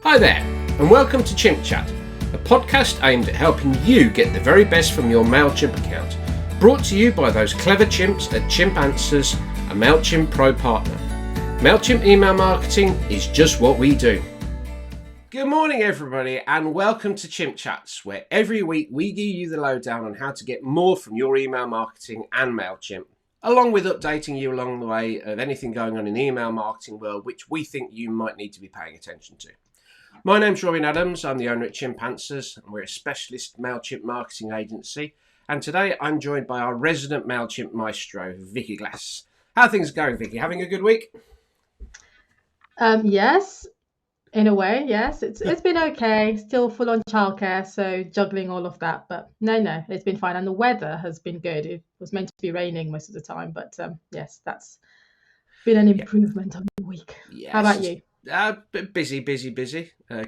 Hi there, and welcome to Chimp Chat, a podcast aimed at helping you get the very best from your Mailchimp account. Brought to you by those clever chimps at Chimp Answers, a Mailchimp Pro partner. Mailchimp email marketing is just what we do. Good morning, everybody, and welcome to Chimp Chats, where every week we give you the lowdown on how to get more from your email marketing and Mailchimp, along with updating you along the way of anything going on in the email marketing world, which we think you might need to be paying attention to. My name's Robin Adams. I'm the owner at Chimp Answers, and we're a specialist Mailchimp marketing agency. And today I'm joined by our resident Mailchimp maestro, Vicky Glass. How are things going, Vicky? Having a good week? Yes, in a way, yes. It's been okay. Still full on childcare, so juggling all of that. But no, it's been fine. And the weather has been good. It was meant to be raining most of the time, but yes, that's been an improvement on the week. Yes. How about you? Busy.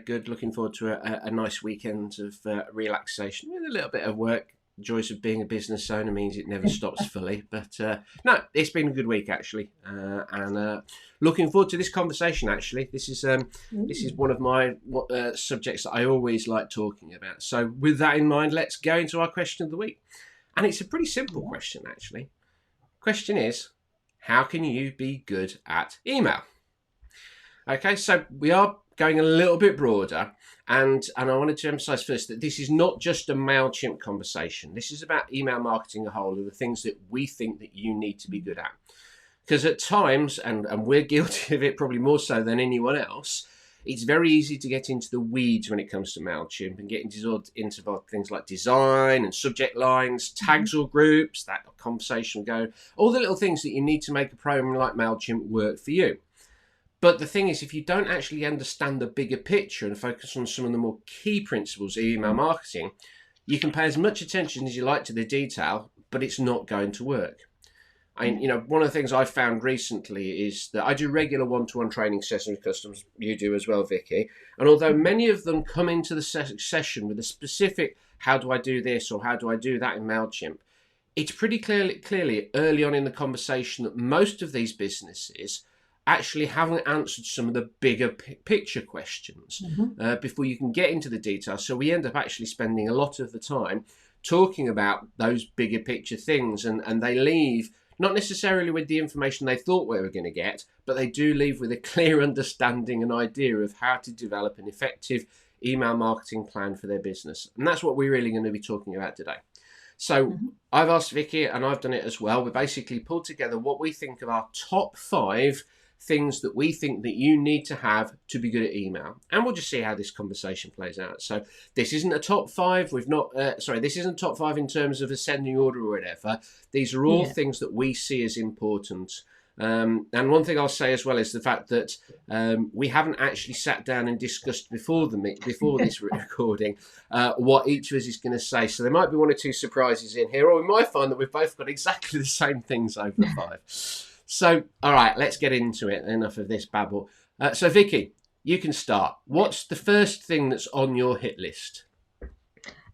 Good. Looking forward to a nice weekend of relaxation with a little bit of work. Joys of being a business owner means it never stops fully. But no, it's been a good week actually, and looking forward to this conversation. Actually, this is one of my subjects that I always like talking about. So with that in mind, let's go into our question of the week, and it's a pretty simple question actually. Question is, how can you be good at email? Okay, so we are going a little bit broader, and I wanted to emphasize first that this is not just a Mailchimp conversation. This is about email marketing as a whole, and the things that we think that you need to be good at. Because at times, and we're guilty of it probably more so than anyone else, it's very easy to get into the weeds when it comes to Mailchimp and get into things like design and subject lines, tags or groups, that conversation will go, all the little things that you need to make a program like Mailchimp work for you. But the thing is, if you don't actually understand the bigger picture and focus on some of the more key principles of email marketing, you can pay as much attention as you like to the detail, but it's not going to work. One of the things I've found recently is that I do regular one-to-one training sessions with customers. You do as well, Vicky. And although many of them come into the session with a specific, how do I do this or how do I do that in Mailchimp, it's pretty clearly early on in the conversation that most of these businesses actually haven't answered some of the bigger picture questions before you can get into the details. So we end up actually spending a lot of the time talking about those bigger picture things, and they leave not necessarily with the information they thought we were going to get, but they do leave with a clear understanding and idea of how to develop an effective email marketing plan for their business. And that's what we're really going to be talking about today. So I've asked Vicky, and I've done it as well. We basically pulled together what we think of our top 5 things that we think that you need to have to be good at email, and we'll just see how this conversation plays out. So this isn't a top 5. This isn't top 5 in terms of ascending order or whatever. These are all things that we see as important. And one thing I'll say as well is the fact that we haven't actually sat down and discussed before this recording what each of us is going to say. So there might be 1 or 2 surprises in here, or we might find that we've both got exactly the same things over the 5. So, all right, let's get into it. Enough of this babble. So, Vicky, you can start. What's the first thing that's on your hit list?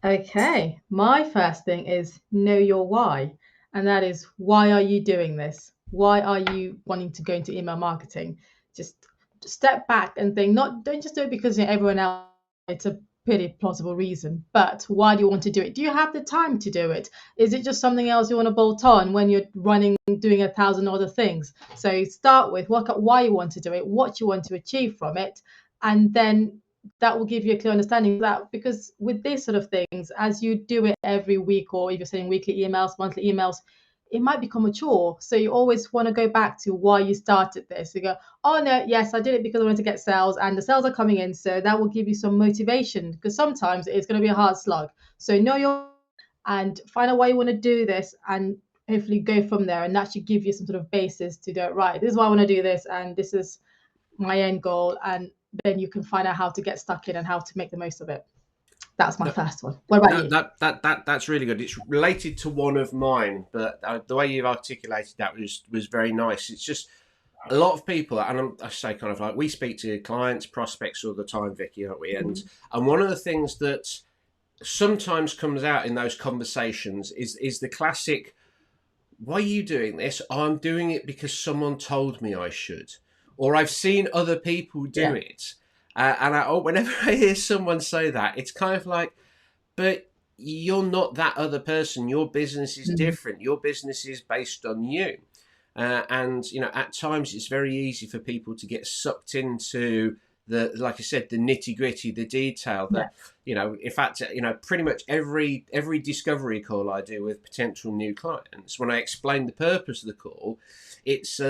Okay, my first thing is know your why. And that is, why are you doing this? Why are you wanting to go into email marketing? Just step back and think, don't just do it because everyone else, it's a pretty plausible reason, but why do you want to do it? Do you have the time to do it? Is it just something else you want to bolt on when you're doing 1,000 other things? So start with why you want to do it, what you want to achieve from it, and then that will give you a clear understanding of that. Because with these sort of things, as you do it every week, or if you're sending weekly emails, monthly emails, it might become a chore. So you always want to go back to why you started this. You go, oh no, yes, I did it because I wanted to get sales, and the sales are coming in. So that will give you some motivation, because sometimes it's going to be a hard slug. So know your, and find out why you want to do this, and hopefully go from there. And that should give you some sort of basis to do it right. This is why I want to do this, and this is my end goal. And then you can find out how to get stuck in and how to make the most of it. That's my first one. What about you? That's really good. It's related to one of mine, but the way you've articulated that was very nice. It's just a lot of people, and I say kind of like, we speak to clients, prospects all the time, Vicky, aren't we? And one of the things that sometimes comes out in those conversations is the classic, why are you doing this? I'm doing it because someone told me I should, or I've seen other people do it. Whenever I hear someone say that, it's kind of like, but you're not that other person. Your business is Mm. different. Your business is based on you. And at times it's very easy for people to get sucked into like I said, the nitty gritty, the detail. Yeah. In fact, pretty much every discovery call I do with potential new clients, when I explain the purpose of the call, it's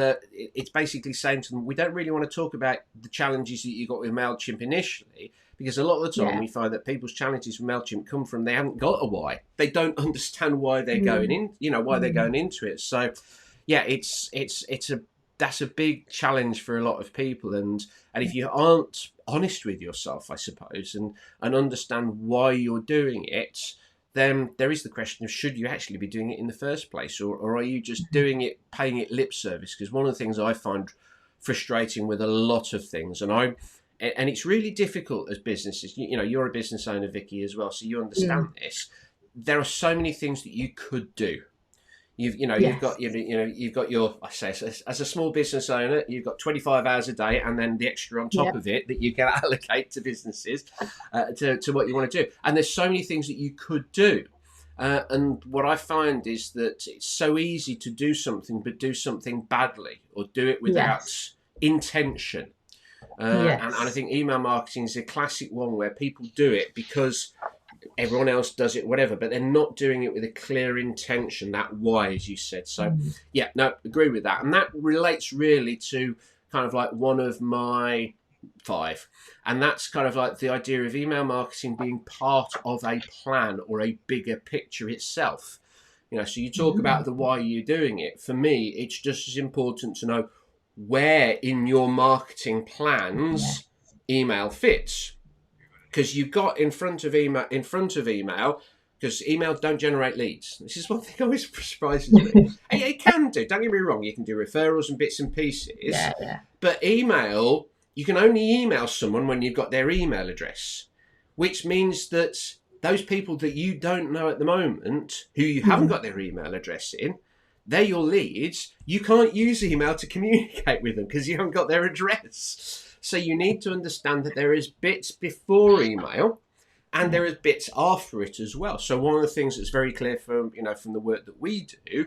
basically saying to them, we don't really want to talk about the challenges that you got with Mailchimp initially. Because a lot of the time Yeah. we find that people's challenges with Mailchimp come from they haven't got a why. They don't understand why they're going in, why they're going into it. So, yeah, that's a big challenge for a lot of people, and if you aren't honest with yourself, I suppose, and understand why you're doing it, then there is the question of should you actually be doing it in the first place, or are you just doing it, paying it lip service? Because one of the things I find frustrating with a lot of things, and it's really difficult as businesses. You're a business owner, Vicky, as well, so you understand this. There are so many things that you could do. You've got your, I say, as a small business owner, you've got 25 hours a day, and then the extra on top of it that you can allocate to businesses to what you want to do. And there's so many things that you could do. And what I find is that it's so easy to do something, but do something badly or do it without intention. And I think email marketing is a classic one where people do it because everyone else does it, whatever, but they're not doing it with a clear intention, that why, as you said. So, yeah, no, agree with that. And that relates really to kind of like one of my 5. And that's kind of like the idea of email marketing being part of a plan or a bigger picture itself. So you talk about the why you're doing it. For me, it's just as important to know where in your marketing plans email fits. Because you've got in front of email, because email don't generate leads. This is one thing always surprises me. It can do, don't get me wrong, you can do referrals and bits and pieces, but email, you can only email someone when you've got their email address, which means that those people that you don't know at the moment, who you haven't got their email address in, they're your leads. You can't use email to communicate with them because you haven't got their address. So you need to understand that there is bits before email and there is bits after it as well. So one of the things that's very clear from the work that we do,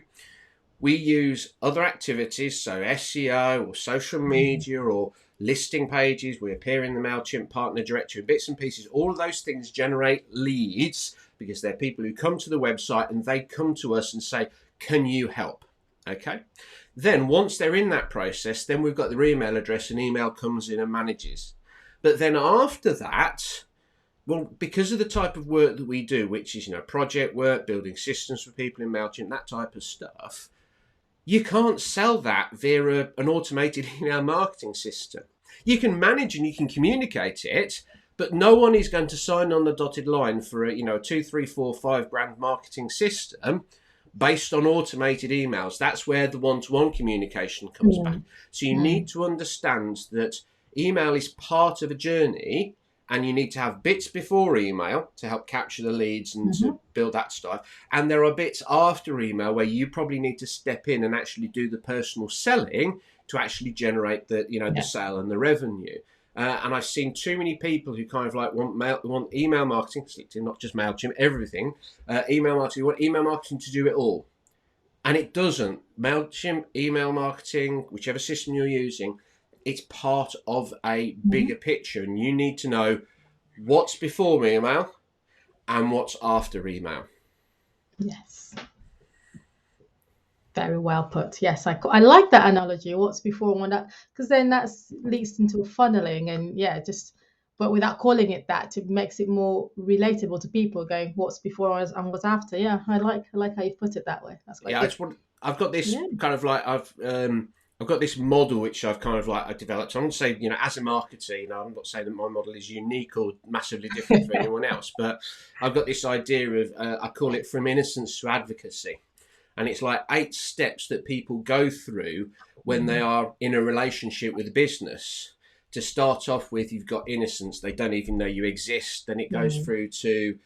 we use other activities, so SEO or social media or listing pages. We appear in the Mailchimp partner directory, bits and pieces. All of those things generate leads because they're people who come to the website and they come to us and say, can you help? Okay. Then once they're in that process, then we've got their email address and email comes in and manages. But then after that, well, because of the type of work that we do, which is, project work, building systems for people in Mailchimp, that type of stuff, you can't sell that via an automated email marketing system. You can manage and you can communicate it, but no one is going to sign on the dotted line for a 2, 3, 4, 5 grand marketing system based on automated emails. That's where the one-to-one communication comes back. So you need to understand that email is part of a journey, and you need to have bits before email to help capture the leads and to build that stuff. And there are bits after email where you probably need to step in and actually do the personal selling to actually generate the the sale and the revenue. And I've seen too many people who kind of like want email marketing, not just Mailchimp, everything. Email marketing, want email marketing to do it all. And it doesn't. Mailchimp, email marketing, whichever system you're using, it's part of a bigger picture. And you need to know what's before email and what's after email. Yes. Very well put. Yes, I like that analogy. What's before and that, because then that leads into funneling, and but without calling it that, it makes it more relatable to people. Going, what's before and what's after. Yeah, I like how you put it that way. That's quite good. I've got this kind of like I've got this model which I've kind of like I developed. I want to say as a marketer, I'm not saying that my model is unique or massively different from anyone else, but I've got this idea of I call it from innocence to advocacy. And it's like 8 steps that people go through when they are in a relationship with a business. To start off with, you've got innocence. They don't even know you exist. Then it goes through to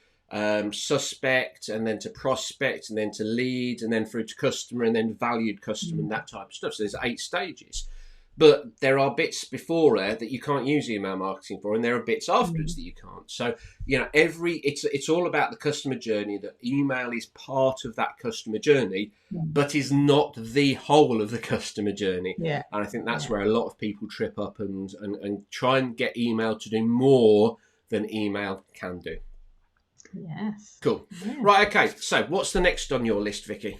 suspect, and then to prospect, and then to lead, and then through to customer, and then valued customer, and that type of stuff. So there's 8 stages. But there are bits before there that you can't use email marketing for, and there are bits afterwards Mm. that you can't. So it's all about the customer journey. That email is part of that customer journey, Mm. but is not the whole of the customer journey. Yeah. And I think that's Yeah. where a lot of people trip up and try and get email to do more than email can do. Yes. Cool. Yeah. Right. Okay. So what's the next on your list, Vicky?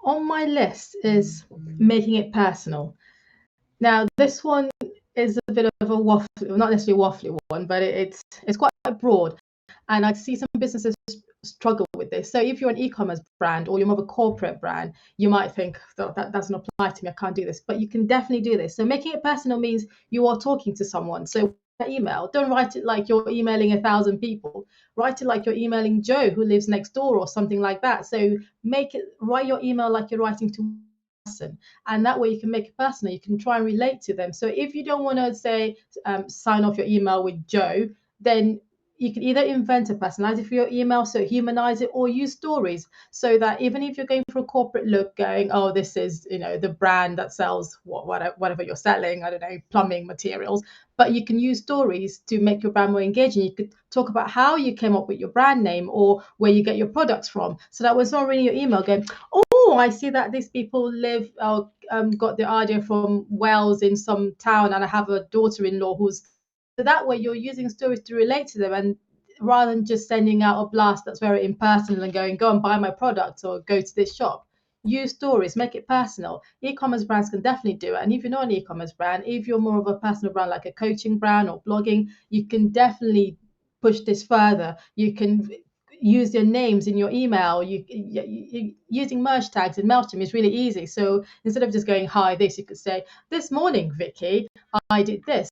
On my list is making it personal. Now, this one is a bit of a waffle, not necessarily a waffly one, but it's quite broad. And I see some businesses struggle with this. So if you're an e-commerce brand or you're more of a corporate brand, you might think that doesn't apply to me, I can't do this. But you can definitely do this. So making it personal means you are talking to someone. So email, don't write it like you're emailing 1,000 people. Write it like you're emailing Joe who lives next door or something like that. So write your email like you're writing to a person, and that way you can make it personal. You can try and relate to them. So if you don't want to say sign off your email with Joe, then you can either invent a personality for your email, so humanize it, or use stories so that even if you're going for a corporate look, going, oh, this is, the brand that sells whatever you're selling, I don't know, plumbing materials, but you can use stories to make your brand more engaging. You could talk about how you came up with your brand name or where you get your products from, so that when someone reading your email going, oh, I see that these people live, got the idea from Wales in some town, and I have a daughter-in-law who's, so that way you're using stories to relate to them, and rather than just sending out a blast that's very impersonal and going, go and buy my product or go to this shop. Use stories, make it personal. E-commerce brands can definitely do it. And if you're not an e-commerce brand, if you're more of a personal brand like a coaching brand or blogging, you can definitely push this further. You can use your names in your email. Using merge tags in Mailchimp is really easy. So instead of just going, hi, this, you could say, this morning, Vicky, I did this.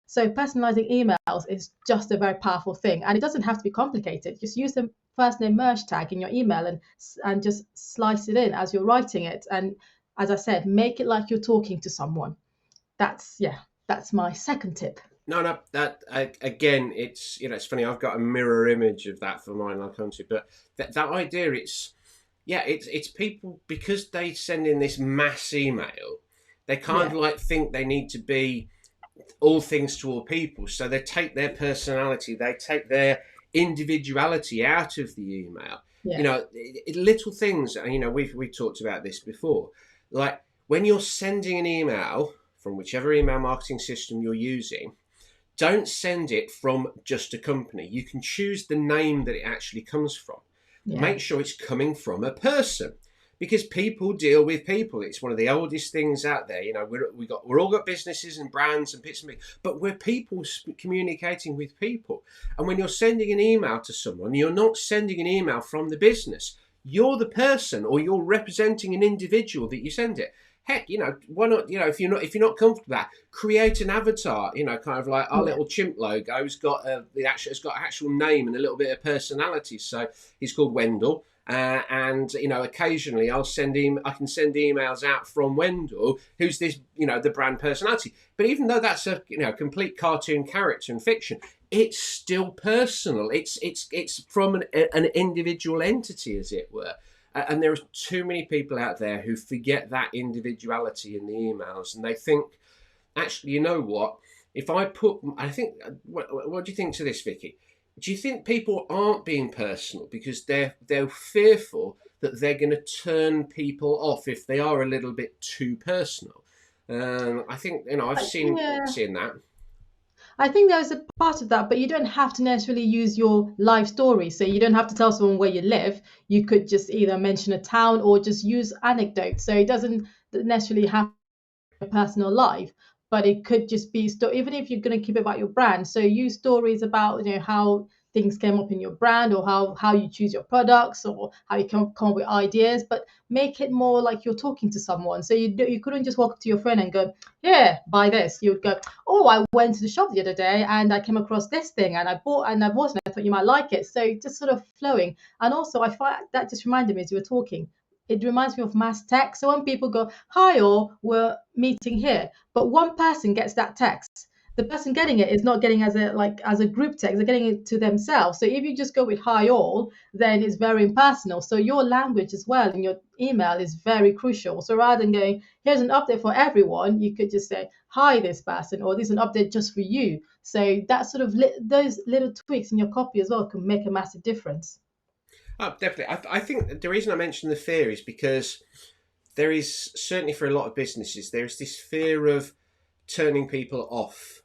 So personalizing emails is just a very powerful thing, and it doesn't have to be complicated. Just use the first name merge tag in your email and just slice it in as you're writing it. And as I said, make it like you're talking to someone. That's my second tip. No, no, that again, it's funny. I've got a mirror image of that for mine, like country, but that idea, it's people because they send in this mass email, they kind of Yeah, like think they need to be all things to all people, so they take their personality, they take their individuality out of the email. yeah, Little things. We've talked about this before, like when you're sending an email from whichever email marketing system you're using, don't send it from just a company. You can choose the name that it actually comes from. yeah. Make sure it's coming from a person, because people deal with people. It's one of the oldest things out there. We're all got businesses and brands and bits and bits, but we're people communicating with people. And when you're sending an email to someone, you're not sending an email from the business. You're the person, or you're representing an individual that you send it. Heck, why not? If you're not comfortable with that, create an avatar. Kind of like our Yeah. little chimp logo. It's got actual name and a little bit of personality. So he's called Wendell. And occasionally I can send emails out from Wendell, who's this, the brand personality. But even though that's a complete cartoon character in fiction, it's still personal. It's from an individual entity, as it were. And there are too many people out there who forget that individuality in the emails, and they think, actually, you know what? I think, what do you think to this, Vicky? Do you think people aren't being personal because they're fearful that they're going to turn people off if they are a little bit too personal? I think I've Yeah. seen that. I think there's a part of that, but you don't have to necessarily use your life story. So you don't have to tell someone where you live. You could just either mention a town or just use anecdotes. So it doesn't necessarily have a personal life, but it could just be even if you're going to keep it about your brand. So use stories about how things came up in your brand, or how you choose your products, or how you come up with ideas, but make it more like you're talking to someone. So you couldn't just walk up to your friend and go, yeah, buy this. You would go, oh, I went to the shop the other day and I came across this thing and I bought it and I thought you might like it. So just sort of flowing. And also I find that just reminded me as you were talking, it reminds me of mass text. So when people go, hi, all, we're meeting here, but one person gets that text, the person getting it is not getting as a group text, they're getting it to themselves. So if you just go with hi all, then it's very impersonal. So your language as well in your email is very crucial. So rather than going, here's an update for everyone, you could just say, hi this person, or this is an update just for you. So that sort of those little tweaks in your copy as well can make a massive difference. Oh, definitely. I think the reason I mentioned the fear is because there is, certainly for a lot of businesses, there is this fear of turning people off.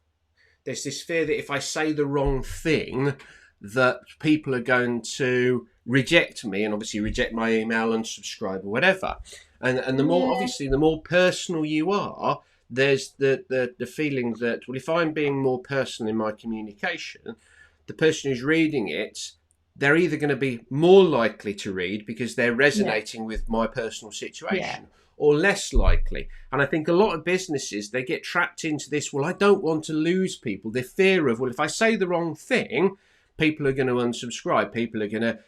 There's this fear that if I say the wrong thing, that people are going to reject me and obviously reject my email, unsubscribe or whatever. And the more, Yeah, obviously, the more personal you are, there's the feeling that, well, if I'm being more personal in my communication, the person who's reading it, they're either going to be more likely to read because they're yeah, resonating with my personal yeah, situation, or less likely. And I think a lot of businesses, they get trapped into this, well, I don't want to lose people. The fear of, well, if I say the wrong thing, people are going to unsubscribe, people are going to,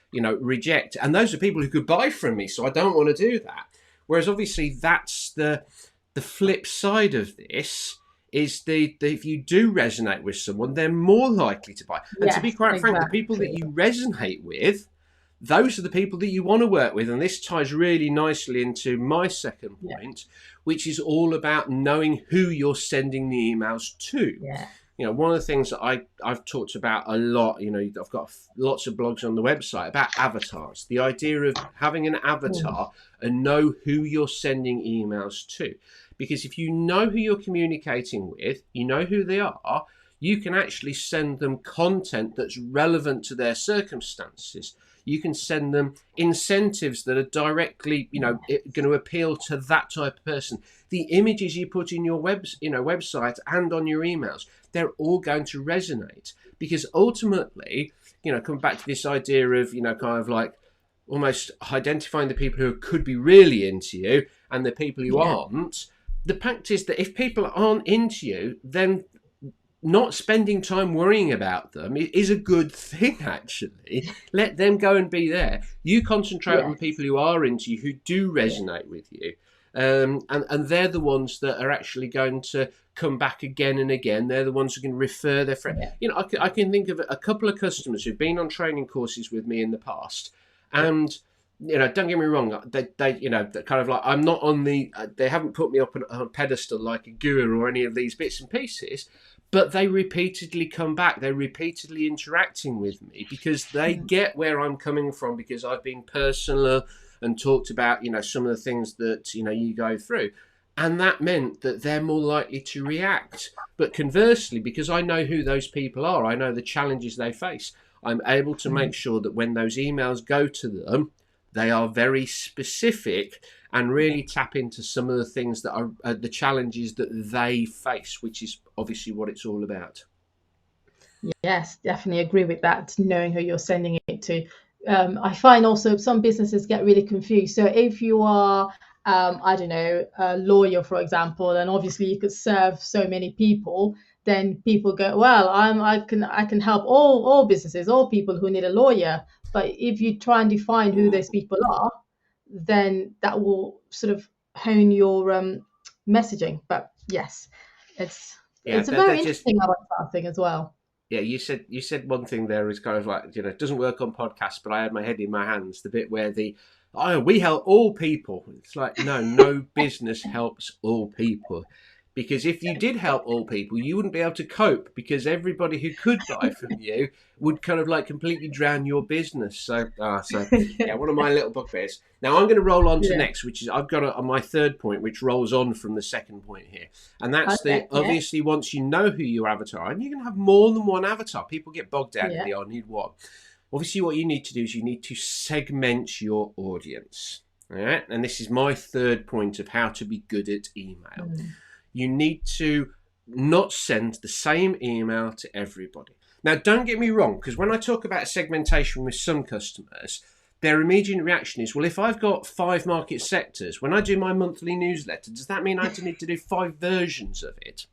reject. And those are people who could buy from me, so I don't want to do that. Whereas obviously that's the flip side of this, is the if you do resonate with someone, they're more likely to buy. And to be yes, quite frank, the people that exactly. you resonate with, those are the people that you want to work with. And this ties really nicely into my second Yeah, point, which is all about knowing who you're sending the emails to. yeah, One of the things that I've talked about a lot, I've got lots of blogs on the website about avatars, the idea of having an mm, avatar and know who you're sending emails to. Because if you know who you're communicating with, you know who they are, you can actually send them content that's relevant to their circumstances. You can send them incentives that are directly, going to appeal to that type of person. The images you put in your website and on your emails, they're all going to resonate, because ultimately, come back to this idea of, kind of like almost identifying the people who could be really into you and the people who yeah, aren't. The fact is that if people aren't into you, then not spending time worrying about them is a good thing, actually. Let them go and be there. You concentrate on the yes, people who are into you, who do yeah, resonate with you. And they're the ones that are actually going to come back again and again. They're the ones who can refer their friends. yeah, I can think of a couple of customers who've been on training courses with me in the past, and don't get me wrong, they're kind of like, I'm not on they haven't put me up on a pedestal like a guru or any of these bits and pieces, but they repeatedly come back. They're repeatedly interacting with me because they mm, get where I'm coming from, because I've been personal and talked about, some of the things that, you go through. And that meant that they're more likely to react. But conversely, because I know who those people are, I know the challenges they face, I'm able to make mm, sure that when those emails go to them, they are very specific and yeah. really tap into some of the things that are the challenges that they face, which is obviously what it's all about. Yes, definitely agree with that, knowing who you're sending it to. I find also some businesses get really confused. So if you are, I don't know, a lawyer, for example, and obviously you could serve so many people, then people go, well, I can help all businesses, all people who need a lawyer. But if you try and define who those people are, then that will sort of hone your messaging. But yes, it's Yeah, it's a they're very just, interesting avatar thing as well. yeah, you said one thing there is kind of like, it doesn't work on podcasts, but I had my head in my hands, the bit where we help all people. It's like, no business helps all people. Because if you did help all people, you wouldn't be able to cope, because everybody who could buy from you would kind of like completely drown your business. So yeah, one of my little bugbears. Now I'm going to roll on to Yeah. next, which is I've got on my third point, which rolls on from the second point here. And that's the, Okay. Yeah. obviously, once you know who your avatar are, and you can have more than one avatar. People get bogged down in Yeah. the, I need one. Obviously, what you need to do is you need to segment your audience. All right. And this is my third point of how to be good at email. Mm. You need to not send the same email to everybody. Now, don't get me wrong, because when I talk about segmentation with some customers, their immediate reaction is, well, if I've got 5 market sectors, when I do my monthly newsletter, does that mean I need to do 5 versions of it?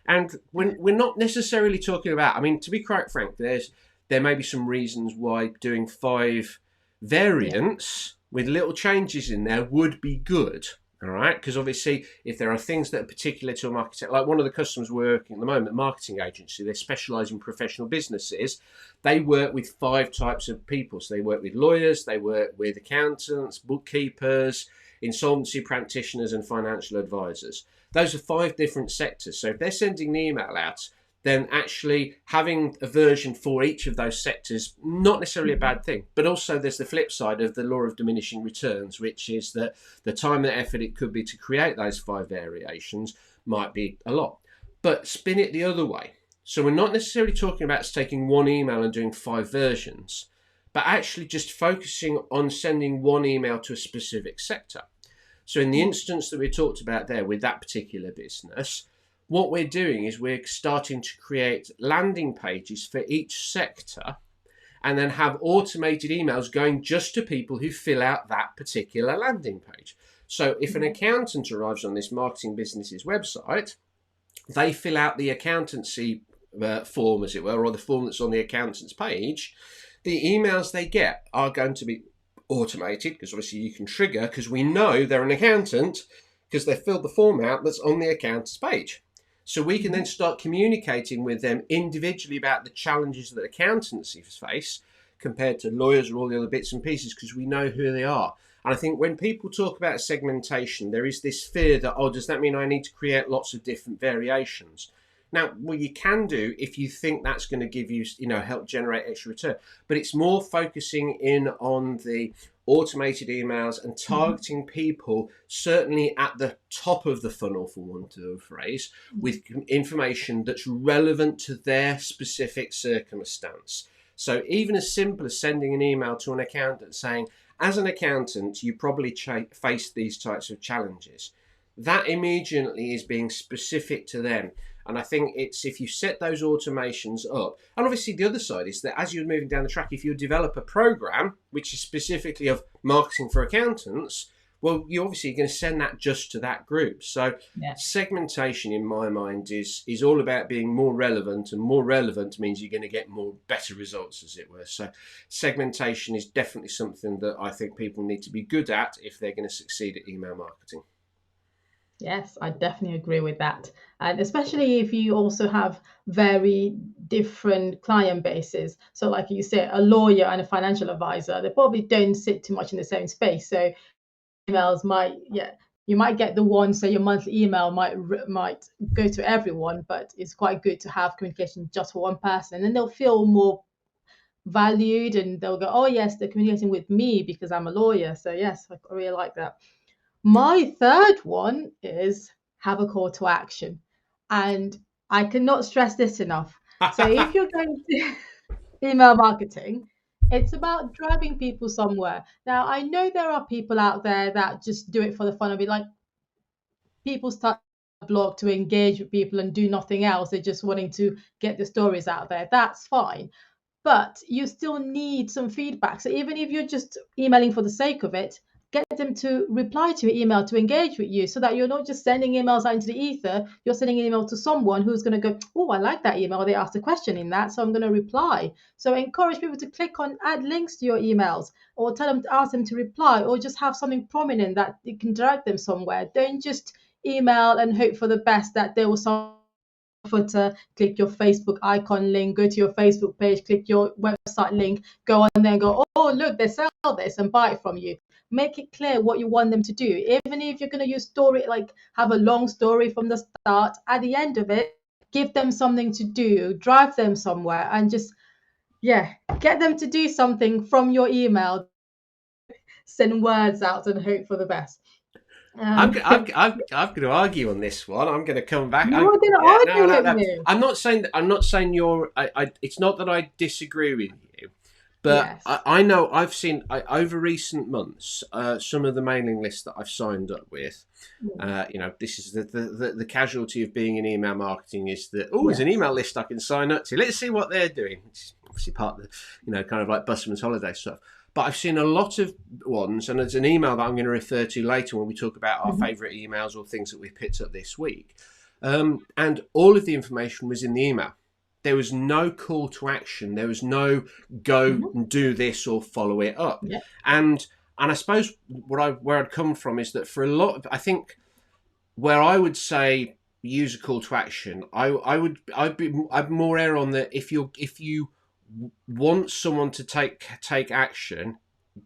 And when we're not necessarily talking about, I mean, to be quite frank, there may be some reasons why doing 5 Yeah. variants with little changes in there would be good. All right, because obviously, if there are things that are particular to a marketing, like one of the customers working at the moment, marketing agency, they specialise in professional businesses. They work with 5 types of people. So they work with lawyers, they work with accountants, bookkeepers, insolvency practitioners, and financial advisors. Those are 5 different sectors. So if they're sending an email out, then actually having a version for each of those sectors, not necessarily a bad thing. But also there's the flip side of the law of diminishing returns, which is that the time and effort it could be to create those 5 variations might be a lot. But spin it the other way. So we're not necessarily talking about taking one email and doing 5 versions, but actually just focusing on sending one email to a specific sector. So in the instance that we talked about there with that particular business, what we're doing is we're starting to create landing pages for each sector and then have automated emails going just to people who fill out that particular landing page. So if an accountant arrives on this marketing business's website, they fill out the accountancy form, as it were, or the form that's on the accountant's page. The emails they get are going to be automated, because obviously you can trigger, because we know they're an accountant because they filled the form out that's on the accountant's page. So we can then start communicating with them individually about the challenges that accountancies face compared to lawyers or all the other bits and pieces, because we know who they are. And I think when people talk about segmentation, there is this fear that, oh, does that mean I need to create lots of different variations? Now, well, you can do if you think that's going to give you, help generate extra return. But it's more focusing in on the automated emails and targeting people certainly at the top of the funnel, for want of a phrase, with information that's relevant to their specific circumstance. So even as simple as sending an email to an accountant saying, as an accountant, you probably face these types of challenges. That immediately is being specific to them. And I think it's if you set those automations up, and obviously the other side is that as you're moving down the track, if you develop a program which is specifically of marketing for accountants, well, you're obviously going to send that just to that group. So segmentation, in my mind, is all about being more relevant, and more relevant means you're going to get better results, as it were. So segmentation is definitely something that I think people need to be good at if they're going to succeed at email marketing. Yes, I definitely agree with that. And especially if you also have very different client bases. So like you said, a lawyer and a financial advisor, they probably don't sit too much in the same space. So emails might, you might get the one, so your monthly email might go to everyone, but it's quite good to have communication just for one person. And then they'll feel more valued and they'll go, oh yes, they're communicating with me because I'm a lawyer. So yes, I really like that. My third one is have a call to action. And I cannot stress this enough. So if you're going to email marketing, it's about driving people somewhere. Now, I know there are people out there that just do it for the fun of it. Like people start a blog to engage with people and do nothing else. They're just wanting to get the stories out there. That's fine. But you still need some feedback. So even if you're just emailing for the sake of it, get them to reply to your email to engage with you so that you're not just sending emails out into the ether. You're sending an email to someone who's going to go, oh, I like that email. They asked a question in that, so I'm going to reply. So encourage people to click on add links to your emails, or ask them to reply, or just have something prominent that it can direct them somewhere. Don't just email and hope for the best that there was some footer, click your Facebook icon link, go to your Facebook page, click your website link, go on there and go, oh, look, they sell this, and buy it from you. Make it clear what you want them to do. Even if you're going to use story, like have a long story from the start, at the end of it, give them something to do, drive them somewhere, and just, get them to do something from your email. Send words out and hope for the best. I'm going to argue on this one. I'm going to come back. You're going to argue with No. me. I'm not saying you're. It's not that I disagree with you, but Yes. I know I've seen over recent months some of the mailing lists that I've signed up with. This is the casualty of being in email marketing is that there's an email list I can sign up to. Let's see what they're doing. It's obviously part of the kind of like Busman's holiday stuff. But I've seen a lot of ones, and there's an email that I'm going to refer to later when we talk about our favourite emails or things that we've picked up this week. And all of the information was in the email. There was no call to action. There was no go and do this or follow it up. Yeah. And And I suppose where I'd come from is that for a lot of, I think where I would say use a call to action, I'd more err on that if you want someone to take action,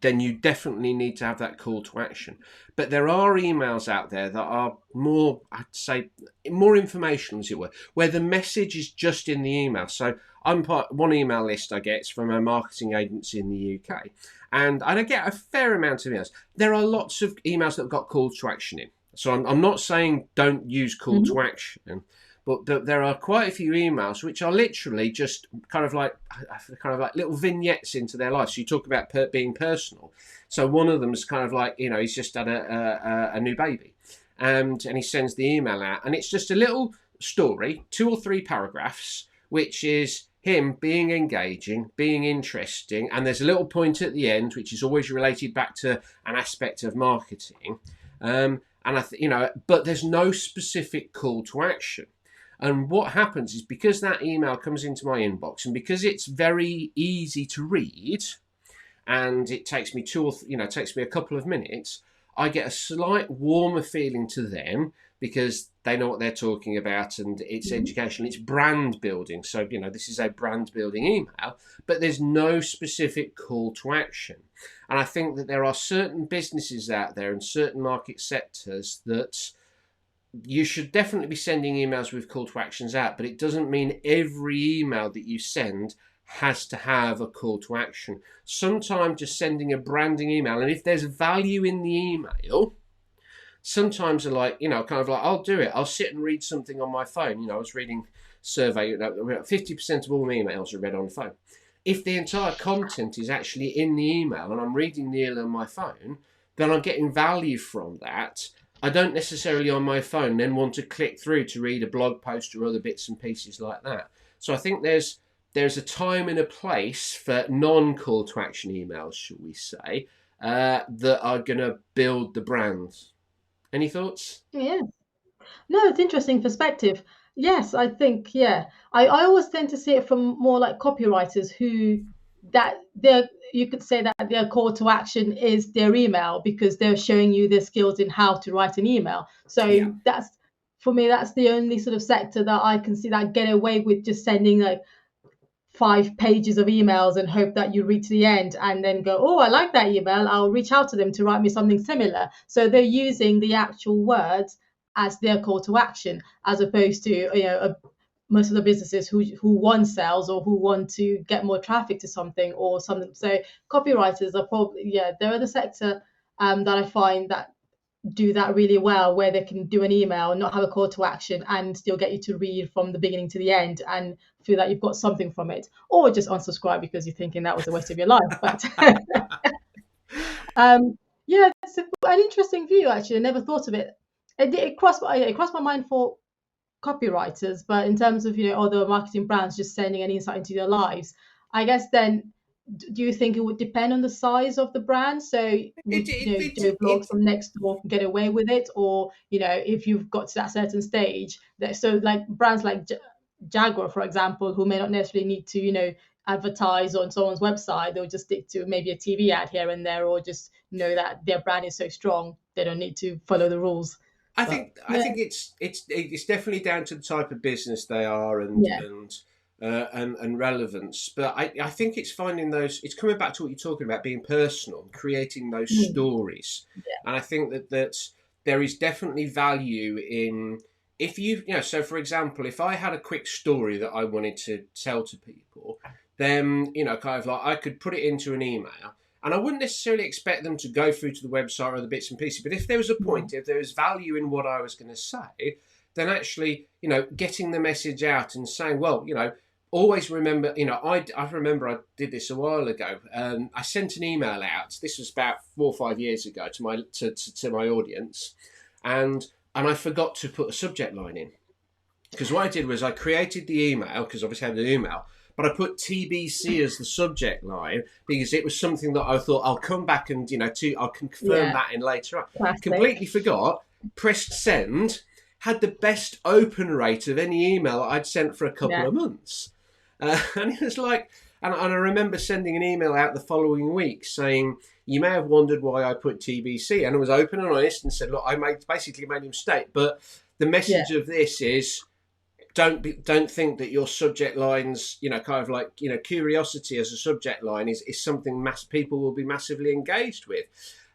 then you definitely need to have that call to action. But there are emails out there that are more, I'd say, more informational, as it were, where the message is just in the email. So one email list I get is from a marketing agency in the UK, and I get a fair amount of emails. There are lots of emails that have got call to action in. So I'm not saying don't use call to action, but there are quite a few emails which are literally just kind of like little vignettes into their life. So you talk about being personal. So one of them is kind of like, he's just had a new baby, and he sends the email out, and it's just a little story, 2 or 3 paragraphs, which is him being engaging, being interesting, and there's a little point at the end which is always related back to an aspect of marketing. But there's no specific call to action. And what happens is, because that email comes into my inbox, and because it's very easy to read, and it takes me takes me a couple of minutes, I get a slight warmer feeling to them because they know what they're talking about, and it's educational, it's brand building. So, this is a brand building email, but there's no specific call to action. And I think that there are certain businesses out there and certain market sectors that you should definitely be sending emails with call to actions out, but it doesn't mean every email that you send has to have a call to action. Sometimes just sending a branding email, and if there's value in the email, sometimes I'll do it. I'll sit and read something on my phone. I was reading a survey, 50% of all emails are read on the phone. If the entire content is actually in the email and I'm reading the email on my phone, then I'm getting value from that. I don't necessarily on my phone then want to click through to read a blog post or other bits and pieces like that. So I think there's a time and a place for non-call to action emails, shall we say, that are going to build the brand. Any thoughts? Yeah. No, it's interesting perspective. Yes, I think, yeah. I always tend to see it from more like copywriters you could say that their call to action is their email because they're showing you their skills in how to write an email. So for me, that's the only sort of sector that I can see that get away with just sending like 5 pages of emails and hope that you read to the end and then go, oh, I like that email, I'll reach out to them to write me something similar. So they're using the actual words as their call to action, as opposed to most of the businesses who want sales or who want to get more traffic to something or something. So copywriters are probably they're the sector that I find that do that really well, where they can do an email and not have a call to action and still get you to read from the beginning to the end and feel that you've got something from it, or just unsubscribe because you're thinking that was a waste of your life. But it's an interesting view, actually. I never thought of it. It crossed my mind for copywriters, but in terms of other marketing brands just sending an insight into their lives, I guess then do you think it would depend on the size of the brand? So would Joe Blogs from next door get away with it, or if you've got to that certain stage, so like brands like Jaguar, for example, who may not necessarily need to advertise on someone's website, they'll just stick to maybe a TV ad here and there, or just know that their brand is so strong they don't need to follow the rules. I think it's definitely down to the type of business they are and relevance. But I think it's finding those. It's coming back to what you're talking about, being personal, and creating those stories. Yeah. And I think that there is definitely value in if so for example, if I had a quick story that I wanted to tell to people, then kind of like I could put it into an email. And I wouldn't necessarily expect them to go through to the website or the bits and pieces. But if there was a point, if there was value in what I was going to say, then actually, getting the message out and saying, well, always remember, I remember I did this a while ago. I sent an email out. This was about 4 or 5 years ago to my audience. And I forgot to put a subject line in. Because what I did was I created the email, because obviously I had the email, but I put TBC as the subject line because it was something that I thought I'll come back and I'll confirm that in later on. Classic. Completely forgot, pressed send, had the best open rate of any email I'd sent for a couple of months. And it was like, And I remember sending an email out the following week saying, you may have wondered why I put TBC, and I was open and honest and said, look, I basically made a mistake, but the message of this is, don't think that your subject lines, kind of like, curiosity as a subject line is something people will be massively engaged with.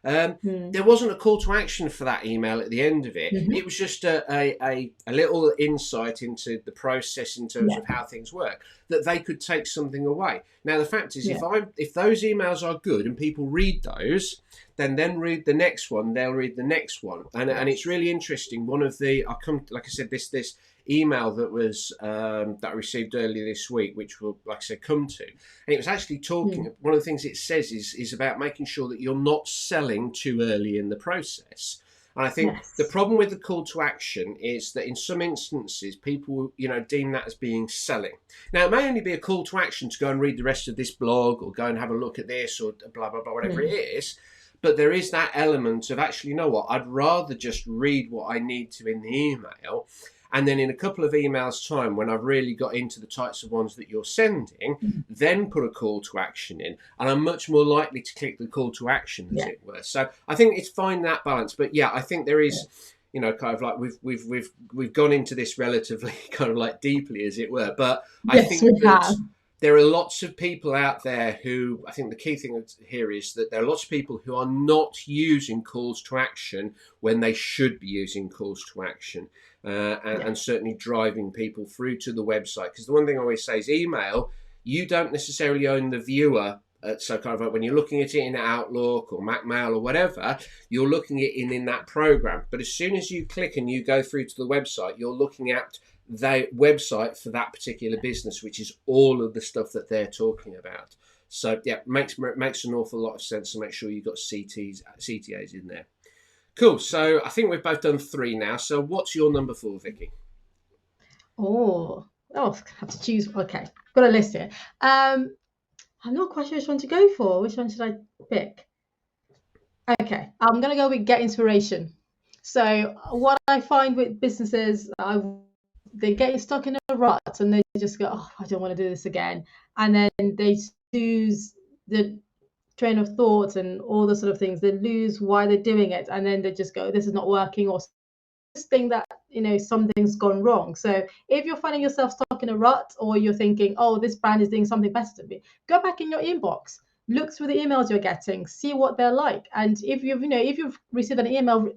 There wasn't a call to action for that email at the end of it. It was just a little insight into the process in terms of how things work, that they could take something away. Now, the fact is, if those emails are good and people read those, then read the next one, they'll read the next one. And it's really interesting. One of the, like I said, this email that was that I received earlier this week, which we'll, like I said, come to, and it was actually talking. One of the things it says is about making sure that you're not selling too early in the process. And I think the problem with the call to action is that in some instances people deem that as being selling. Now, it may only be a call to action to go and read the rest of this blog or go and have a look at this or blah blah blah, whatever it is. But there is that element of, actually, you know what, I'd rather just read what I need to in the email. And then in a couple of emails' time, when I've really got into the types of ones that you're sending, then put a call to action in. And I'm much more likely to click the call to action, as it were. So I think it's finding that balance. But I think there is, kind of like we've gone into this relatively kind of like deeply, as it were. But I think that there are lots of people out there who, I think the key thing here is that there are lots of people who are not using calls to action when they should be using calls to action. And certainly driving people through to the website. Because the one thing I always say is email, you don't necessarily own the viewer. So kind of like when you're looking at it in Outlook or Mac Mail or whatever, you're looking at it in that program. But as soon as you click and you go through to the website, you're looking at the website for that particular business, which is all of the stuff that they're talking about. So makes an awful lot of sense to make sure you've got CTAs in there. Cool. So I think we've both done 3 now. So what's your number 4, Vicky? I have to choose. Okay, got a list here. I'm not quite sure which one to go for. Which one should I pick? Okay, I'm gonna go with get inspiration. So what I find with businesses, they get stuck in a rut and they just go, oh, I don't want to do this again, and then they lose the train of thought and all the sort of things. They lose why they're doing it, and then they just go, this is not working, or this thing that something's gone wrong. So if you're finding yourself stuck in a rut, or you're thinking, oh, this brand is doing something better to me, go back in your inbox, look through the emails you're getting, see what they're like. And if you've received an email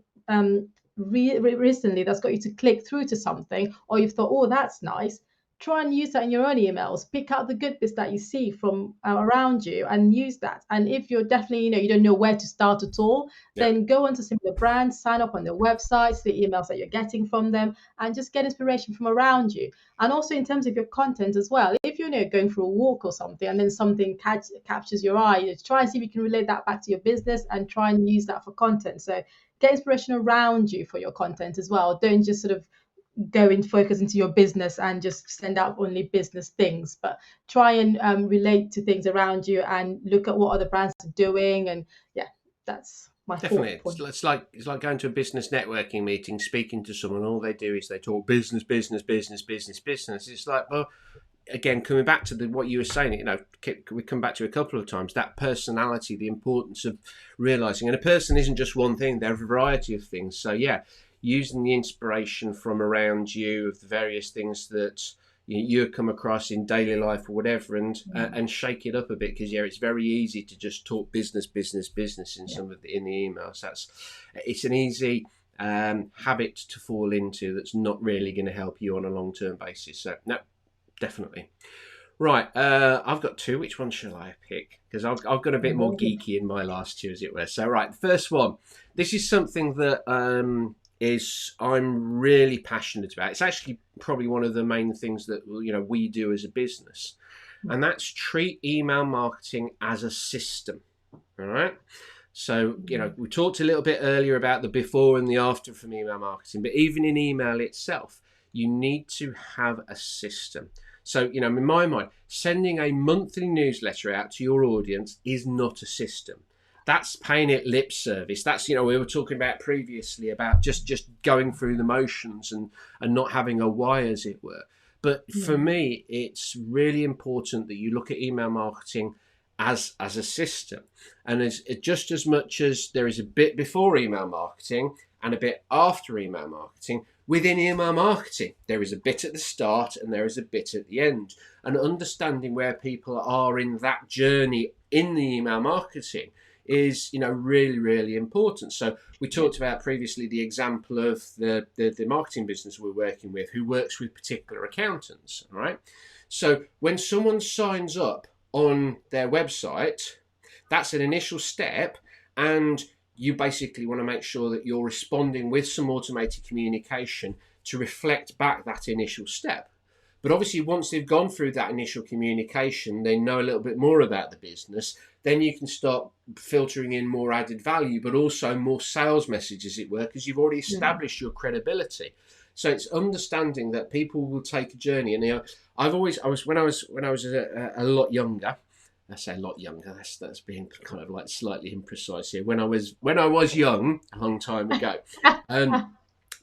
recently that's got you to click through to something, or you've thought, oh, that's nice, try and use that in your own emails. Pick out the good bits that you see from around you and use that. And if you're definitely, you don't know where to start at all, then go onto similar brands, sign up on their websites, the emails that you're getting from them, and just get inspiration from around you. And also in terms of your content as well, if you're going for a walk or something and then something captures your eye, try and see if you can relate that back to your business and try and use that for content. So get inspiration around you for your content as well. Don't just sort of go and focus into your business and just send out only business things, but try and relate to things around you and look at what other brands are doing. And that's my definitely point. It's like going to a business networking meeting, speaking to someone, all they do is they talk business. It's like, well, again, coming back to what you were saying, we come back to a couple of times, that personality, the importance of realizing, and a person isn't just one thing, they're a variety of things. So using the inspiration from around you of the various things that you come across in daily life or whatever, and shake it up a bit, because it's very easy to just talk business in some of in the emails. It's an easy habit to fall into that's not really going to help you on a long-term basis. So no, definitely. Right, I've got 2. Which one shall I pick? Because I've got a bit more geeky in my last 2, as it were. So right, the first one. This is something that I'm really passionate about. It's actually probably one of the main things that we do as a business, and that's treat email marketing as a system. All right. So we talked a little bit earlier about the before and the after from email marketing, but even in email itself, you need to have a system. So in my mind, sending a monthly newsletter out to your audience is not a system. That's paying it lip service. That's, we were talking about previously about just going through the motions and not having a why, as it were. But for me, it's really important that you look at email marketing as a system, and as just as much as there is a bit before email marketing and a bit after email marketing. Within email marketing, there is a bit at the start and there is a bit at the end. And understanding where people are in that journey in the email marketing is, really, really important. So we talked about previously the example of the marketing business we're working with, who works with particular accountants, right? So when someone signs up on their website, that's an initial step, and you basically want to make sure that you're responding with some automated communication to reflect back that initial step. But obviously, once they've gone through that initial communication, they know a little bit more about the business, then you can start filtering in more added value, but also more sales messages, as it were, because you've already established your credibility. So it's understanding that people will take a journey. And when I was a lot younger. I say a lot younger. That's being kind of like slightly imprecise here. When I was young, a long time ago,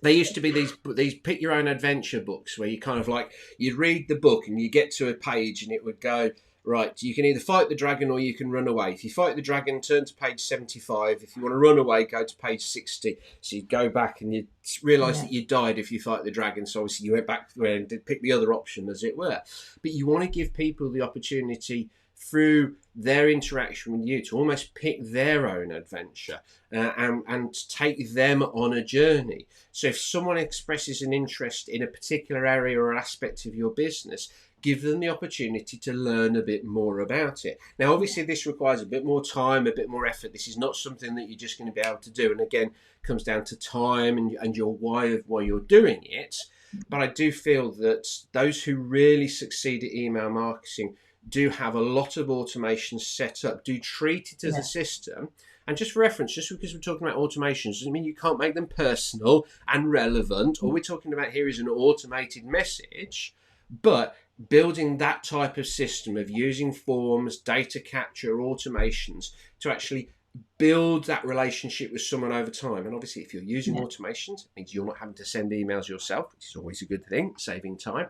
there used to be these pick your own adventure books where you kind of like you'd read the book and you get to a page and it would go, right, you can either fight the dragon or you can run away. If you fight the dragon, turn to page 75. If you want to run away, go to page 60. So you'd go back and you'd realise that you died if you fight the dragon. So obviously you went back and did pick the other option, as it were. But you want to give people the opportunity through their interaction with you to almost pick their own adventure and take them on a journey. So if someone expresses an interest in a particular area or aspect of your business, give them the opportunity to learn a bit more about it. Now, obviously, this requires a bit more time, a bit more effort. This is not something that you're just going to be able to do. And again, it comes down to time and your why of why you're doing it. But I do feel that those who really succeed at email marketing do have a lot of automation set up, do treat it as a system. And just for reference, just because we're talking about automations doesn't mean you can't make them personal and relevant. All we're talking about here is an automated message, but building that type of system of using forms, data capture, automations to actually build that relationship with someone over time. And obviously, if you're using automations, it means you're not having to send emails yourself, which is always a good thing, saving time.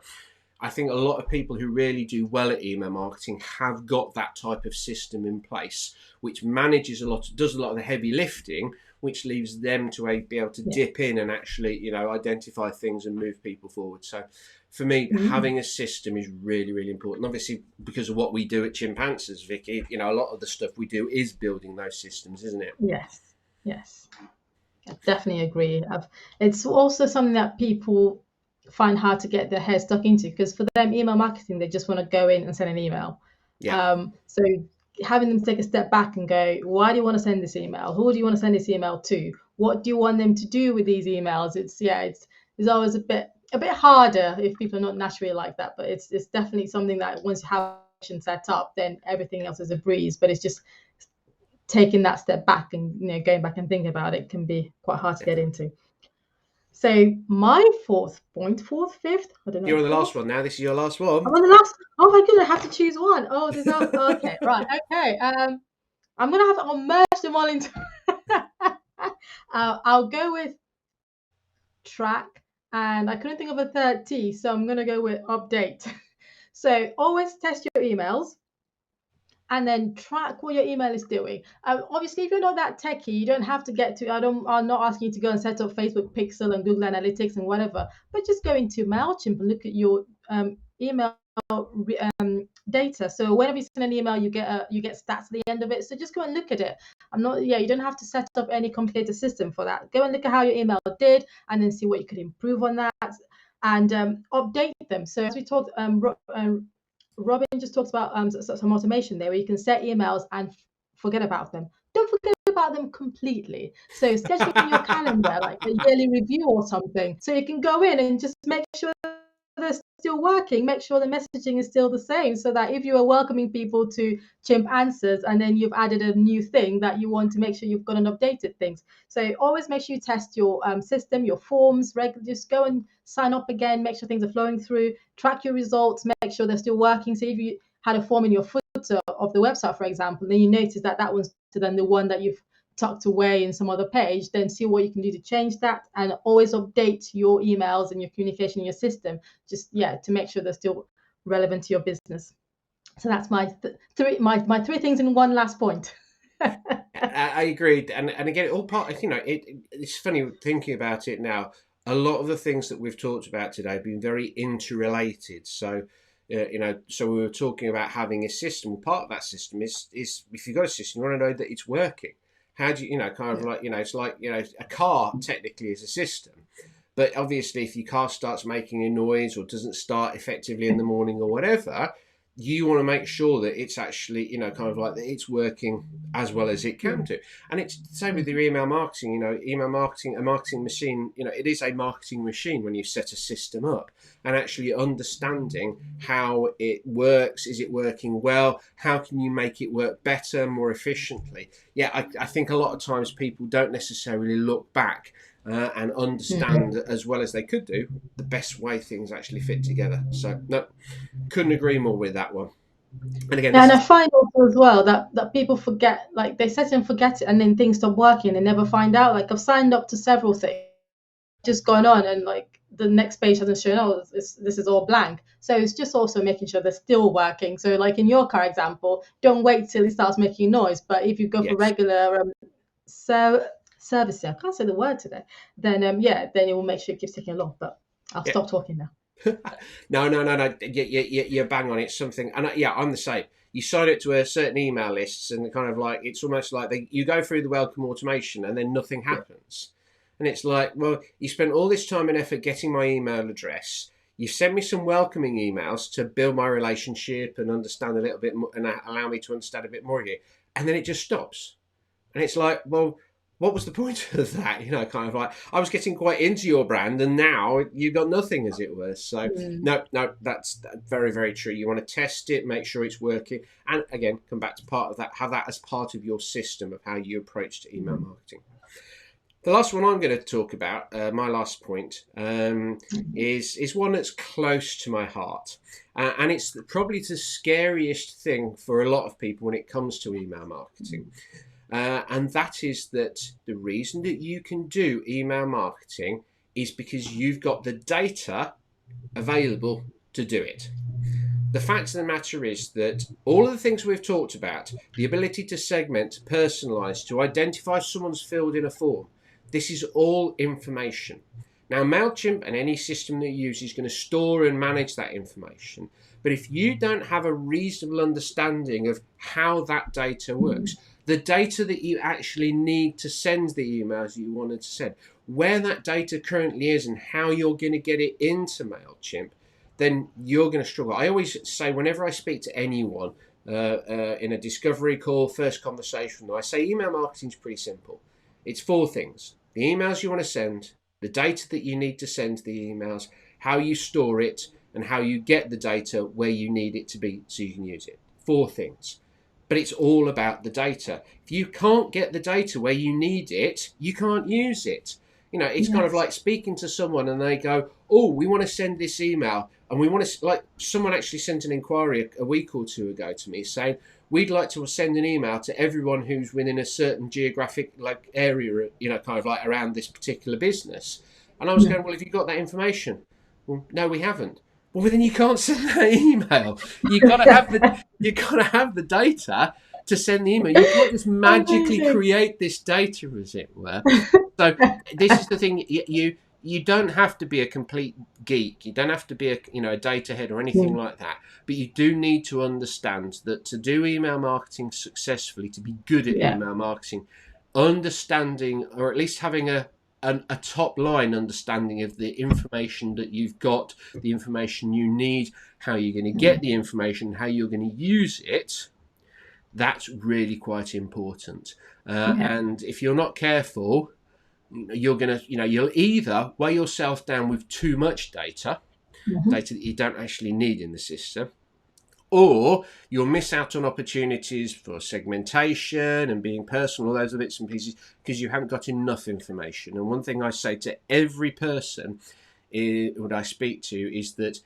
I think a lot of people who really do well at email marketing have got that type of system in place, which manages does a lot of the heavy lifting, which leaves them to be able to dip in and actually, identify things and move people forward. So for me, having a system is really, really important. Obviously, because of what we do at Chimp Answers, Vicky, a lot of the stuff we do is building those systems, isn't it? Yes. I definitely agree. It's also something that people find hard to get their head stuck into, because for them, email marketing, they just want to go in and send an email. So having them take a step back and go, why do you want to send this email? Who do you want to send this email to? What do you want them to do with these emails? It's always a bit harder if people are not naturally like that, but it's definitely something that once you have it set up, then everything else is a breeze. But it's just taking that step back and going back and thinking about it can be quite hard to get into. So my fifth, I don't know. You're on the last one now. This is your last one. I'm on the last. Oh my goodness, I have to choose one. Oh, there's no. Okay, right. Okay. I'm I'll merge them all into. I'll go with track, and I couldn't think of a third T, so I'm gonna go with update. So always test your emails, and then track what your email is doing. Obviously, if you're not that techie, you don't have to get to. I'm not asking you to go and set up Facebook Pixel and Google Analytics and whatever, but just go into Mailchimp and look at your email data. So whenever you send an email, you get stats at the end of it. So just go and look at it. You don't have to set up any complicated system for that. Go and look at how your email did, and then see what you could improve on that, and update them. So as we talked, Robin just talks about some automation there, where you can set emails and forget about them. Don't forget about them completely. So schedule in your calendar like a yearly review or something, so you can go in and just make sure they're still working, make sure the messaging is still the same, so that if you are welcoming people to Chimp Answers and then you've added a new thing, that you want to make sure you've got an updated things. So always make sure you test your system, your forms regularly. Just go and sign up again, make sure things are flowing through, track your results, make sure they're still working. So if you had a form in your footer of the website, for example, then you notice that one's to then the one that you've tucked away in some other page, then see what you can do to change that, and always update your emails and your communication in your system, just to make sure they're still relevant to your business. So that's my three things in one last point. I agree, and again, all part. It's funny thinking about it now. A lot of the things that we've talked about today have been very interrelated. So, so we were talking about having a system. Part of that system is if you've got a system, you want to know that it's working. How do you, it's like a car technically is a system, but obviously if your car starts making a noise or doesn't start effectively in the morning or whatever, you want to make sure that it's actually, that it's working as well as it can do. And it's the same with your email marketing. Email marketing, a marketing machine, it is a marketing machine when you set a system up, and actually understanding how it works. Is it working well? How can you make it work better, more efficiently? I think a lot of times people don't necessarily look back and understand as well as they could do the best way things actually fit together. So no, couldn't agree more with that one. And again, I find also as well that people forget, like they set and forget it, and then things stop working. They never find out. Like I've signed up to several things, just gone on, and like the next page hasn't shown. Oh, this is all blank. So it's just also making sure they're still working. So like in your car example, don't wait till it starts making noise. But if you go for regular servicing, I can't say the word today, then then it will make sure it keeps ticking along. But I'll stop talking now. No. You're bang on. It's something, and I'm the same. You sign it to a certain email lists, and kind of like it's almost like you go through the welcome automation, and then nothing happens. And it's like, well, you spent all this time and effort getting my email address. You sent me some welcoming emails to build my relationship and understand a little bit more, and allow me to understand a bit more of you, and then it just stops. And it's like, well, what was the point of that? Kind of like I was getting quite into your brand, and now you got nothing, as it were. So no, that's very, very true. You want to test it, make sure it's working, and again, come back to part of that. Have that as part of your system of how you approach to email marketing. The last one I'm going to talk about, my last point, is one that's close to my heart, and it's probably the scariest thing for a lot of people when it comes to email marketing. And that is that the reason that you can do email marketing is because you've got the data available to do it. The fact of the matter is that all of the things we've talked about, the ability to segment, to personalize, to identify someone's filled in a form, this is all information. Now, Mailchimp and any system that you use is going to store and manage that information. But if you don't have a reasonable understanding of how that data works, the data that you actually need to send the emails you wanted to send, where that data currently is and how you're going to get it into Mailchimp, then you're going to struggle. I always say, whenever I speak to anyone in a discovery call, first conversation, I say email marketing is pretty simple. It's 4 things: the emails you want to send, the data that you need to send the emails, how you store it, and how you get the data where you need it to be so you can use it. 4 things. But it's all about the data. If you can't get the data where you need it, you can't use it. It's kind of like speaking to someone and they go, oh, we want to send this email. And we want to, like someone actually sent an inquiry a week or 2 ago to me saying, we'd like to send an email to everyone who's within a certain geographic area, kind of like around this particular business. And I was going, well, have you got that information? Well, no, we haven't. Well, then you can't send that email. You've got to have the data to send the email. You can't just magically create this data, as it were. So this is the thing. You don't have to be a complete geek. You don't have to be a data head or anything like that. But you do need to understand that to do email marketing successfully, to be good at email marketing, understanding, or at least having a top line understanding of the information that you've got, the information you need, how you're going to get the information, how you're going to use it, that's really quite important. And if you're not careful, you're going to, you'll either weigh yourself down with too much data that you don't actually need in the system, or you'll miss out on opportunities for segmentation and being personal, those are bits and pieces, because you haven't got enough information. And one thing I say to every person what I speak to is that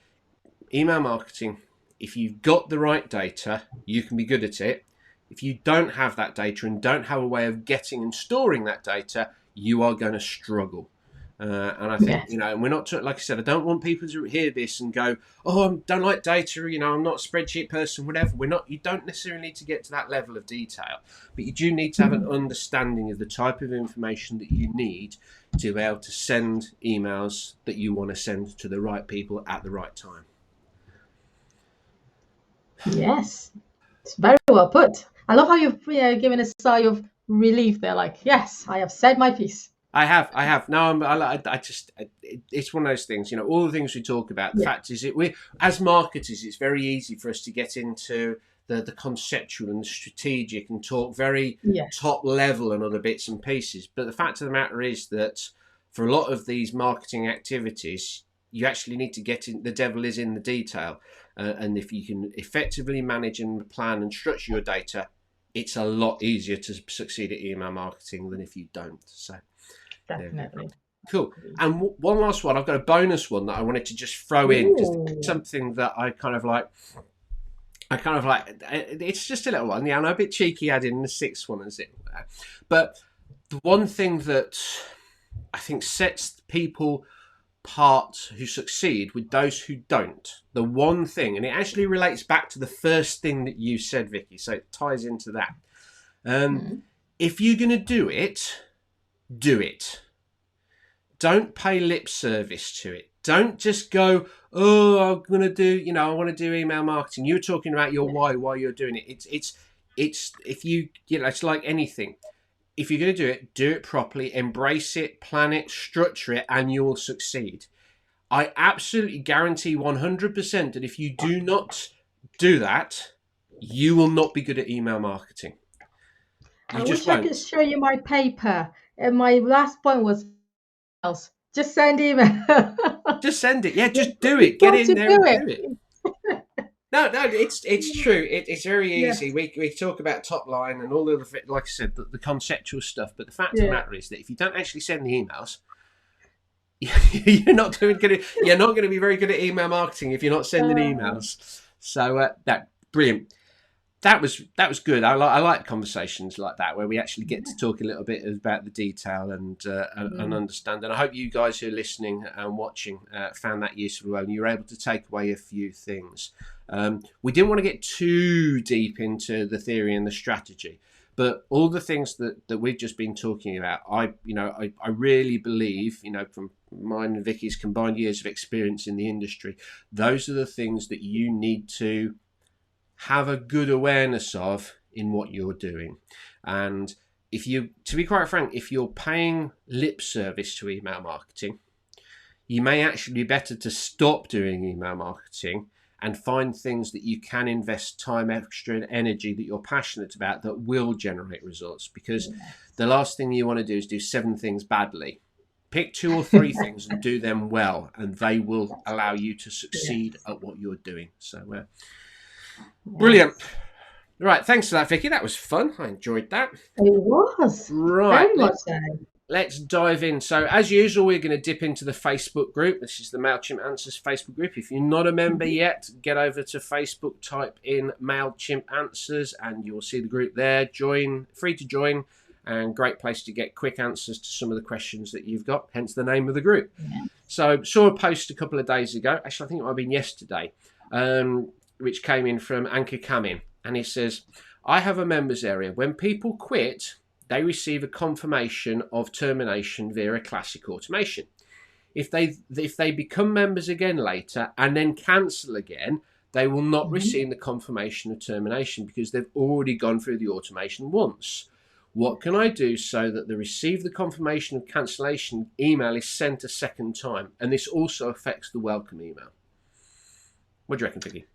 email marketing, if you've got the right data, you can be good at it. If you don't have that data and don't have a way of getting and storing that data, you are going to struggle. And I think, Yes. and we're not, like I said, I don't want people to hear this and go, oh, I don't like data, I'm not a spreadsheet person, whatever. You don't necessarily need to get to that level of detail, but you do need to have an understanding of the type of information that you need to be able to send emails that you want to send to the right people at the right time. Yes. It's very well put. I love how you've given a sigh of relief there, like, yes, I have said my piece. I have. No, it's one of those things. All the things we talk about. The Yeah. fact is, we as marketers, it's very easy for us to get into the conceptual and the strategic and talk very Yes. top level and other bits and pieces. But the fact of the matter is that for a lot of these marketing activities, you actually need to get in. The devil is in the detail, and if you can effectively manage and plan and structure your data, it's a lot easier to succeed at email marketing than if you don't. So. Definitely. Cool. And one last one. I've got a bonus one that I wanted to just throw in because something that I kind of like. It's just a little one. Yeah, I'm a bit cheeky adding the sixth one as it were. But the one thing that I think sets people apart who succeed with those who don't, the one thing, and it actually relates back to the first thing that you said, Vicky, so it ties into that. If you're going to do it, do it. Don't pay lip service to it. Don't just go, oh, I'm going to do, I want to do email marketing. You're talking about your why you're doing it. It's if you, it's like anything. If you're going to do it properly, embrace it, plan it, structure it, and you will succeed. I absolutely guarantee 100% that if you do not do that, you will not be good at email marketing. I wish I could show you my paper. And my last point was else. Just send email. Just send it. Yeah, just do it. Get in there and do it. No, it's true. It's very easy. Yeah. We talk about top line and all the other, like I said, the conceptual stuff. But the fact of the matter is that if you don't actually send the emails, you're not going to be very good at email marketing if you're not sending emails. So that brilliant. That was good. I like conversations like that where we actually get to talk a little bit about the detail and understand. And I hope you guys who are listening and watching found that useful and you were able to take away a few things. We didn't want to get too deep into the theory and the strategy, but all the things that we've just been talking about, I really believe, from mine and Vicky's combined years of experience in the industry, those are the things that you need to have a good awareness of in what you're doing. And to be quite frank, if you're paying lip service to email marketing, you may actually be better to stop doing email marketing and find things that you can invest time, extra, and energy that you're passionate about that will generate results. Because the last thing you want to do is do 7 things badly. Pick 2 or 3 things and do them well, and they will allow you to succeed at what you're doing. So, brilliant. Right, thanks for that, Vicky. That was fun. I enjoyed that. It was. Right. Very much so. Let's dive in. So, as usual, we're going to dip into the Facebook group. This is the Mailchimp Answers Facebook group. If you're not a member yet, get over to Facebook, type in Mailchimp Answers, and you'll see the group there. Free to join, and great place to get quick answers to some of the questions that you've got, hence the name of the group. Yeah. So, saw a post a couple of days ago. Actually, I think it might have been yesterday. Which came in from Anchor Kamin, and he says, I have a members area. When people quit, they receive a confirmation of termination via a classic automation. If they become members again later and then cancel again, they will not receive the confirmation of termination because they've already gone through the automation once. What can I do so that they receive the confirmation of cancellation email is sent a second time? And this also affects the welcome email. What do you reckon, Vicky?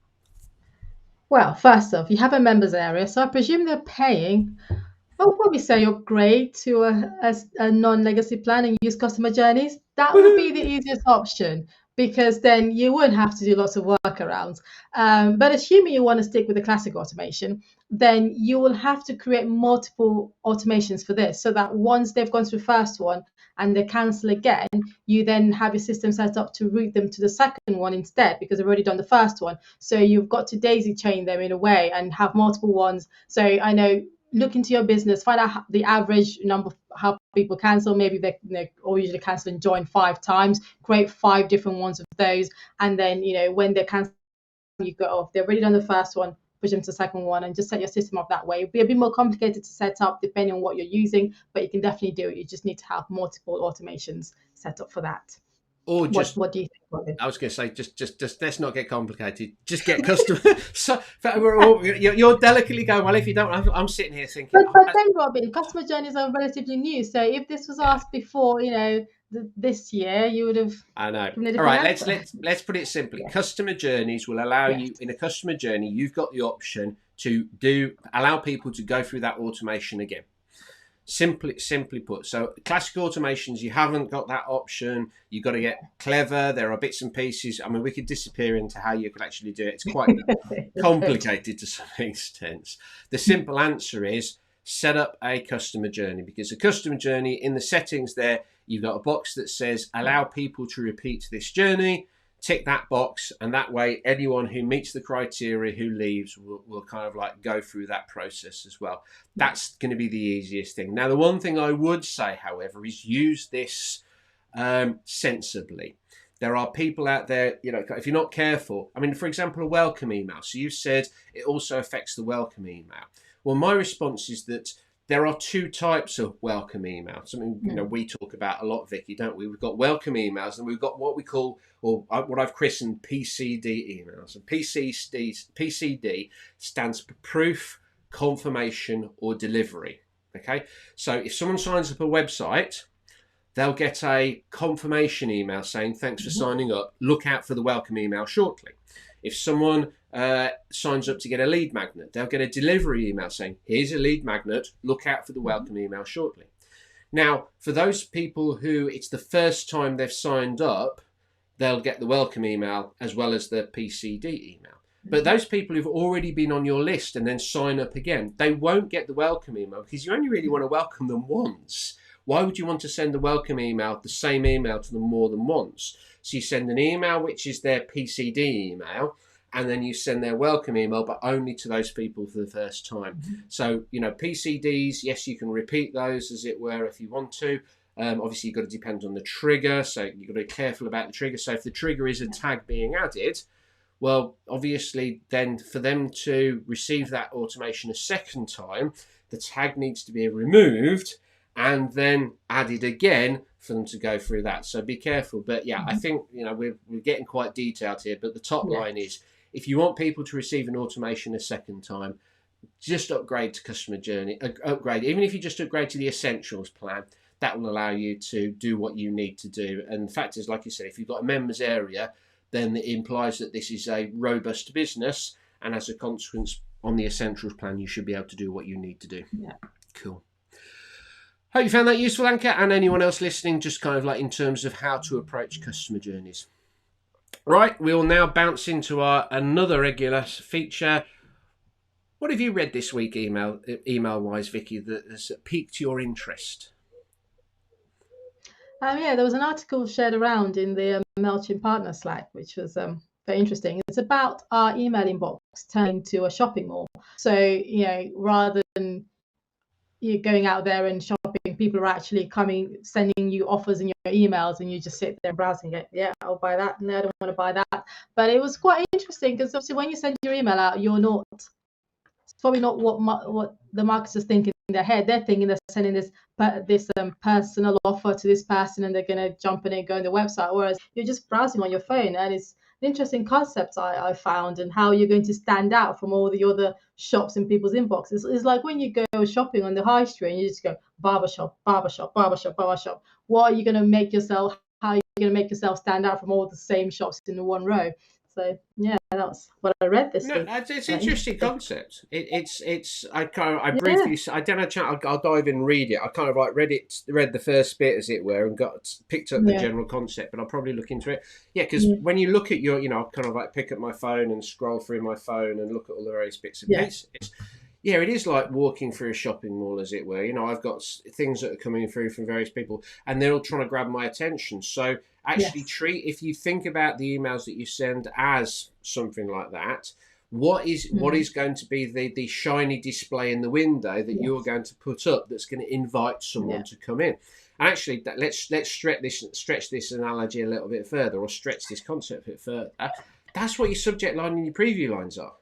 Well, first off, you have a members area, so I presume they're paying. I'll probably say upgrade to a non-legacy plan and use customer journeys. That would be the easiest option because then you won't have to do lots of workarounds. But assuming you want to stick with the classic automation, then you will have to create multiple automations for this, so that once they've gone through the first one and they cancel again, you then have your system set up to route them to the second one instead, because they've already done the first one. So you've got to daisy chain them in a way and have multiple ones. So I know, look into your business, find out the average number of how people cancel. Maybe they all usually cancel and join 5 times. Create 5 different ones of those, and then when they cancel, you go off. They've already done the first one, push them to the second one, and just set your system up that way. It'll be a bit more complicated to set up depending on what you're using, but you can definitely do it. You just need to have multiple automations set up for that. Or just, what do you think, Robin? I was going to say, just let's not get complicated. Just get customer. So you're delicately going, well, if you don't, I'm sitting here thinking. But then, Robin, customer journeys are relatively new. So if this was asked before, this year, you would have. I know. All right, let's put it simply. Yeah. Customer journeys will allow you, in a customer journey, you've got the option to allow people to go through that automation again. Simply put. So classic automations, you haven't got that option. You've got to get clever. There are bits and pieces. I mean, we could disappear into how you could actually do it. It's quite complicated to some extent. The simple answer is set up a customer journey, because a customer journey, in the settings there, you've got a box that says allow people to repeat this journey. Tick that box, and that way anyone who meets the criteria who leaves will kind of like go through that process as well. That's going to be the easiest thing. Now, the one thing I would say, however, is use this sensibly. There are people out there, if you're not careful, I mean, for example, a welcome email. So you said it also affects the welcome email. Well, my response is that there are 2 types of welcome email. Something we talk about a lot, Vicky, don't we? We've got welcome emails, and we've got what we call, or what I've christened, PCD emails. And PCD stands for proof, confirmation, or delivery. Okay, so if someone signs up a website, they'll get a confirmation email saying thanks for signing up. Look out for the welcome email shortly. If someone signs up to get a lead magnet, they'll get a delivery email saying, here's a lead magnet, look out for the welcome email shortly. Now, for those people who it's the first time they've signed up, they'll get the welcome email as well as the PCD email. But those people who've already been on your list and then sign up again, they won't get the welcome email, because you only really want to welcome them once. Why would you want to send a welcome email, the same email, to them more than once? So you send an email, which is their PCD email, and then you send their welcome email, but only to those people for the first time. So, PCDs, yes, you can repeat those, as it were, if you want to. Obviously, you've got to depend on the trigger, so you've got to be careful about the trigger. So if the trigger is a tag being added, well, obviously, then for them to receive that automation a second time, the tag needs to be removed and then added again for them to go through that. So be careful. But yeah, I think, we're getting quite detailed here, but the top line is, if you want people to receive an automation a second time, just upgrade to customer journey, even if you just upgrade to the essentials plan, that will allow you to do what you need to do. And the fact is, like you said, if you've got a members area, then it implies that this is a robust business, and as a consequence, on the essentials plan, you should be able to do what you need to do. Yeah. Cool. Hope you found that useful, Anka, and anyone else listening, just kind of like in terms of how to approach customer journeys. Right, we'll now bounce into our another regular feature. What have you read this week, email-wise, Vicky, that has piqued your interest? There was an article shared around in the Mailchimp partner Slack, which was very interesting. It's about our email inbox turning to a shopping mall. So, rather than you going out there and shopping, people are actually sending you offers in your emails, and you just sit there browsing it. Yeah, I'll buy that. No, I don't want to buy that. But it was quite interesting, because obviously when you send your email out, it's probably not what the marketers think in their head. They're thinking they're sending this personal offer to this person, and they're going to jump in and go on the website, whereas you're just browsing on your phone. And it's an interesting concept I found, and how you're going to stand out from all the other shops in people's inboxes. It's like when you go shopping on the high street and you just go barbershop, barbershop, barbershop, barbershop. What are you going to make yourself? How are you going to make yourself stand out from all the same shops in one row? So yeah, that's what I read this No, week. it's an interesting Interesting. concept. It's I Yeah, briefly, I don't know, I'll dive in and read it. I kind of like read the first bit as it were, and picked up the yeah, general concept. But I'll probably look into it. Yeah, because yeah, when you look at your, I'll kind of like pick up my phone and scroll through my phone and look at all the various bits and yeah, pieces. Yeah, it is like walking through a shopping mall, as it were. I've got things that are coming through from various people, and they're all trying to grab my attention. So actually, yes, if you think about the emails that you send as something like that, what is going to be the shiny display in the window that you're yes, going to put up that's going to invite someone yeah, to come in? And actually, let's stretch this analogy a little bit further, or stretch this concept a bit further. That's what your subject line and your preview lines are.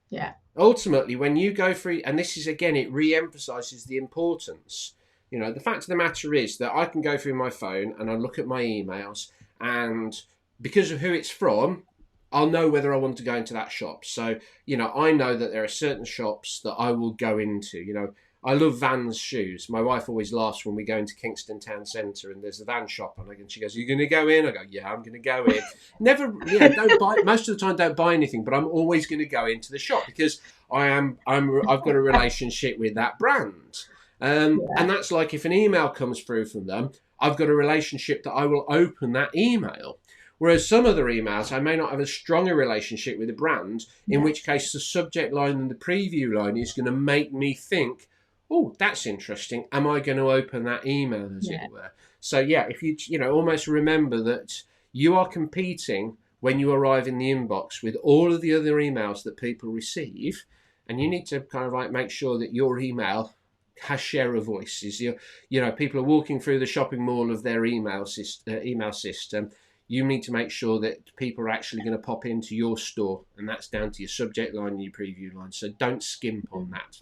yeah, Ultimately, when you go through, and this is again, it re-emphasizes the importance. The fact of the matter is that I can go through my phone and I look at my emails, and because of who it's from, I'll know whether I want to go into that shop. So, I know that there are certain shops that I will go into. I love Vans shoes. My wife always laughs when we go into Kingston Town Centre and there's a Van shop, and she goes, "Are you going to go in?" I go, "Yeah, I'm going to go in." Never, don't buy. Most of the time, don't buy anything, but I'm always going to go into the shop because I've got a relationship with that brand. And yeah, that's like if an email comes through from them, I've got a relationship that I will open that email. Whereas some other emails, I may not have a stronger relationship with the brand, in yeah, which case the subject line and the preview line is going to make me think, oh, that's interesting. Am I going to open that email, as it yeah, were? So, yeah, if almost remember that you are competing when you arrive in the inbox with all of the other emails that people receive, and you need to kind of like make sure that your email has share of voices. People are walking through the shopping mall of their email system. You need to make sure that people are actually going to pop into your store, and that's down to your subject line and your preview line. So don't skimp on that.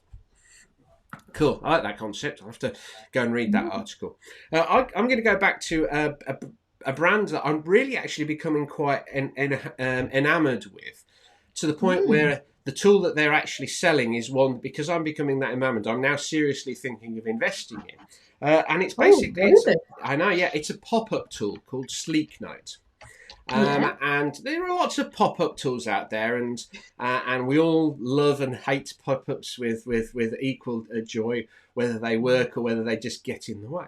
Cool. I like that concept. I'll have to go and read that article. I'm going to go back to a brand that I'm really actually becoming quite enamored with, to the point mm. where the tool that they're actually selling is one, because I'm becoming that enamored, I'm now seriously thinking of investing in. And it's Oh, basically, what is it? I know, yeah, it's a pop-up tool called Sleek Note. Yeah, And there are lots of pop-up tools out there, and we all love and hate pop-ups with equal joy, whether they work or whether they just get in the way.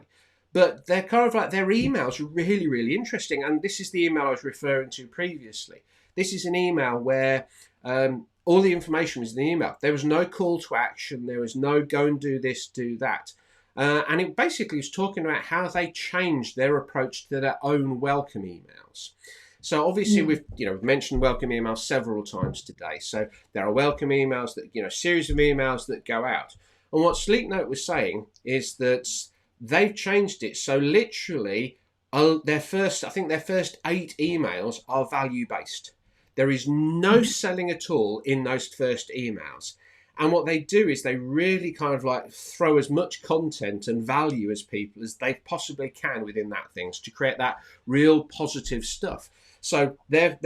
But they're kind of like, their emails are really, really interesting. And this is the email I was referring to previously. This is an email where all the information was in the email. There was no call to action. There was no go and do this, do that. And it basically was talking about how they changed their approach to their own welcome emails. So obviously mm. we've mentioned welcome emails several times today. So there are welcome emails that series of emails that go out. And what Sleek Note was saying is that they've changed it. So literally, their first 8 emails are value based. There is no selling at all in those first emails. And what they do is they really kind of like throw as much content and value as people as they possibly can within that things to create that real positive stuff. So the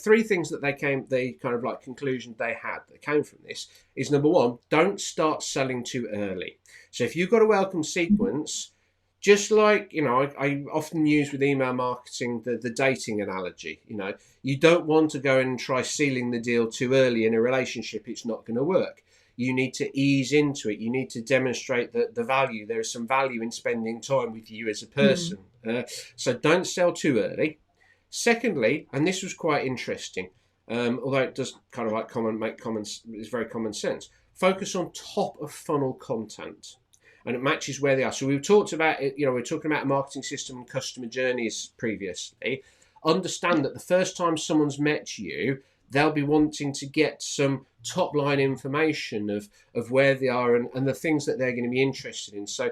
3 things that the kind of like conclusion they had that came from this is, number 1, don't start selling too early. So if you've got a welcome sequence, just like, I often use with email marketing the dating analogy. You don't want to go and try sealing the deal too early in a relationship. It's not going to work. You need to ease into it. You need to demonstrate the value. There is some value in spending time with you as a Mm. person. So don't sell too early. Secondly, and this was quite interesting, although it does kind of like it's very common sense. Focus on top of funnel content, and it matches where they are. So we've talked about it. We're talking about a marketing system and customer journeys previously. Understand that the first time someone's met you, they'll be wanting to get some top line information of where they are and the things that they're going to be interested in. So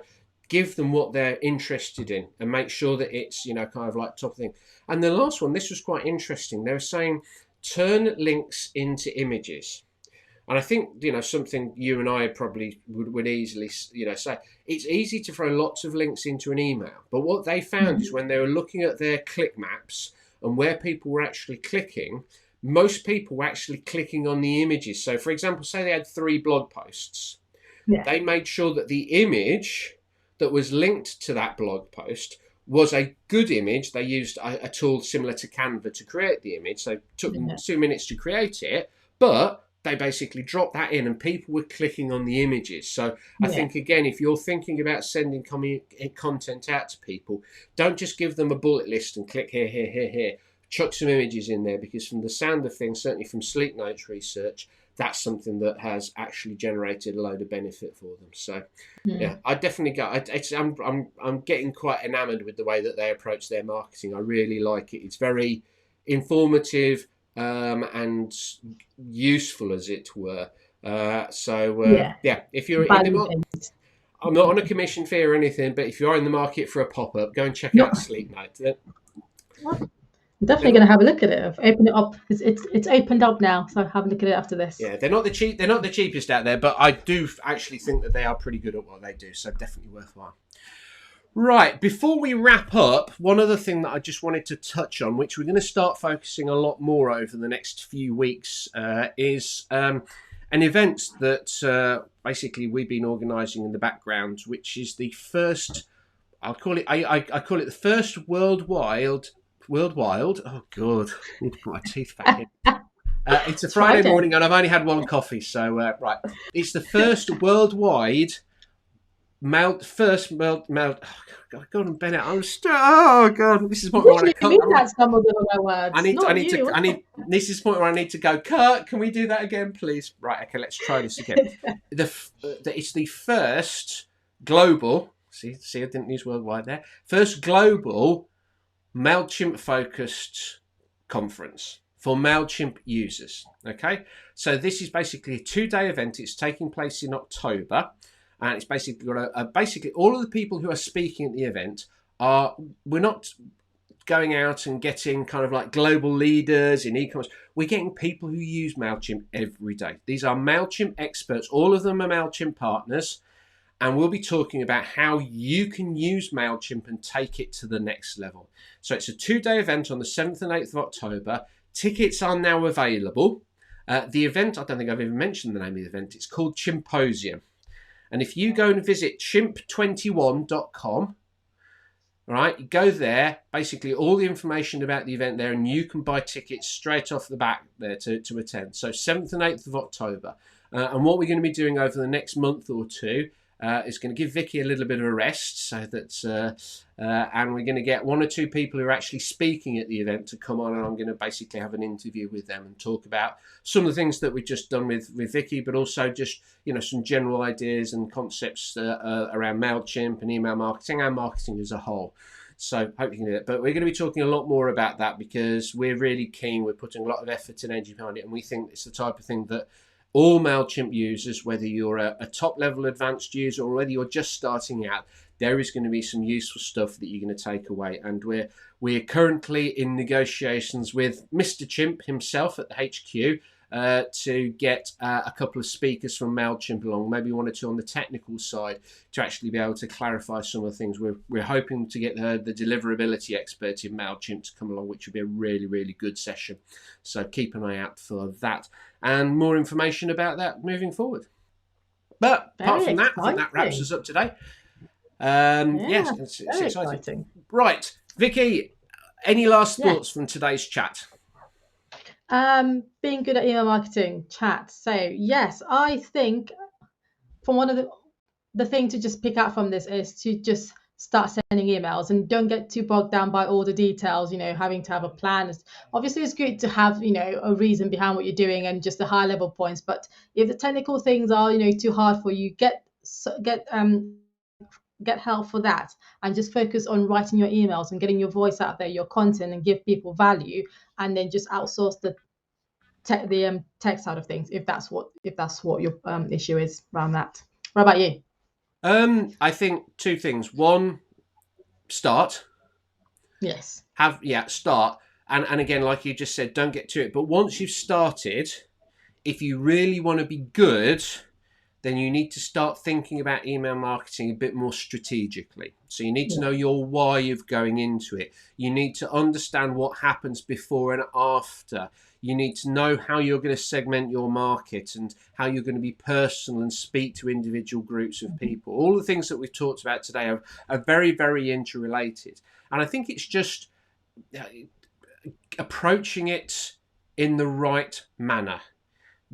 give them what they're interested in and make sure that it's kind of like top thing. And the last one, this was quite interesting. They were saying turn links into images. And I think something you and I probably would easily say, it's easy to throw lots of links into an email, but what they found is when they were looking at their click maps and where people were actually clicking, most people were actually clicking on the images. So for example, say they had 3 blog posts, Yeah, they made sure that the image that was linked to that blog post was a good image. They used a tool similar to Canva to create the image. So it took them 2 minutes to create it, but they basically dropped that in and people were clicking on the images. So I think, again, if you're thinking about sending content out to people, don't just give them a bullet list and click here, here, here, here. Chuck some images in there, because from the sound of things, certainly from Sleep Notes research, that's something that has actually generated a load of benefit for them. So, yeah, I definitely go. I'm getting quite enamoured with the way that they approach their marketing. I really like it. It's very informative and useful, as it were. Yeah, if you're in the market, I'm not on a commission fee or anything, but if you are in the market for a pop-up, go and check out Sleep Notes. I'm definitely going to have a look at it. I've opened it up. It's opened up now, so have a look at it after this. Yeah, they're not the cheapest out there, but I do actually think that they are pretty good at what they do, so definitely worthwhile. Right, before we wrap up, one other thing that I just wanted to touch on, which we're going to start focusing a lot more over the next few weeks, is an event that basically we've been organising in the background, which is the first. I call it the first worldwide. Oh God, I need to put my teeth back in. It's a Friday morning and I've only had one coffee, so right. It's the first worldwide Oh God, Gordon Bennett. Oh God, this is what I need. This is the point where I need to go. Kurt, can we do that again, please? Right. Okay, let's try this again. It's the first global. See, I didn't use worldwide there. First global Mailchimp focused conference for Mailchimp users. Okay, so this is basically a 2-day event. It's taking place in October, and it's basically got basically all of the people who are speaking at the event are. We're not going out and getting kind of like global leaders in e-commerce. We're getting people who use Mailchimp every day. These are Mailchimp experts. All of them are Mailchimp partners. And we'll be talking about how you can use Mailchimp and take it to the next level. So it's a 2-day event on the 7th and 8th of October. Tickets are now available. The event, I don't think I've even mentioned the name of the event. It's called Chimposium. And if you go and visit chimp21.com, right, you go there, basically all the information about the event there, and you can buy tickets straight off the bat there to attend. So 7th and 8th of October. And what we're going to be doing over the next month or two is going to give Vicky a little bit of a rest, so that and we're going to get 1 or 2 people who are actually speaking at the event to come on, and I'm going to basically have an interview with them and talk about some of the things that we've just done with Vicky, but also just some general ideas and concepts around Mailchimp and email marketing and marketing as a whole. So hope you can do that. But we're going to be talking a lot more about that because we're really keen. We're putting a lot of effort and energy behind it, and we think it's the type of thing that all Mailchimp users, whether you're a top-level advanced user or whether you're just starting out, there is going to be some useful stuff that you're going to take away. And we're currently in negotiations with Mr. Chimp himself at the HQ to get a couple of speakers from Mailchimp along, maybe 1 or 2 on the technical side, to actually be able to clarify some of the things. We're hoping to get the deliverability expert in Mailchimp to come along, which would be a really, really good session. So keep an eye out for that, and more information about that moving forward. But apart from that, I think that wraps us up today. Yes, it's exciting. Right, Vicky, any last thoughts from today's chat? Being good at email marketing chat. So yes, I think from one of the thing to just pick out from this is to just start sending emails and don't get too bogged down by all the details, having to have a plan. Obviously it's good to have, a reason behind what you're doing and just the high level points. But if the technical things are, too hard for you, get help for that, and just focus on writing your emails and getting your voice out there, your content, and give people value, and then just outsource the tech side of things if that's what your issue is around that. What about you? I think 2 things. 1, start. Yes. Start. And again, like you just said, don't get to it. But once you've started, if you really want to be good, then you need to start thinking about email marketing a bit more strategically. So you need to know your why of going into it. You need to understand what happens before and after. You need to know how you're going to segment your market and how you're going to be personal and speak to individual groups of people. All the things that we've talked about today are very, very interrelated. And I think it's just approaching it in the right manner.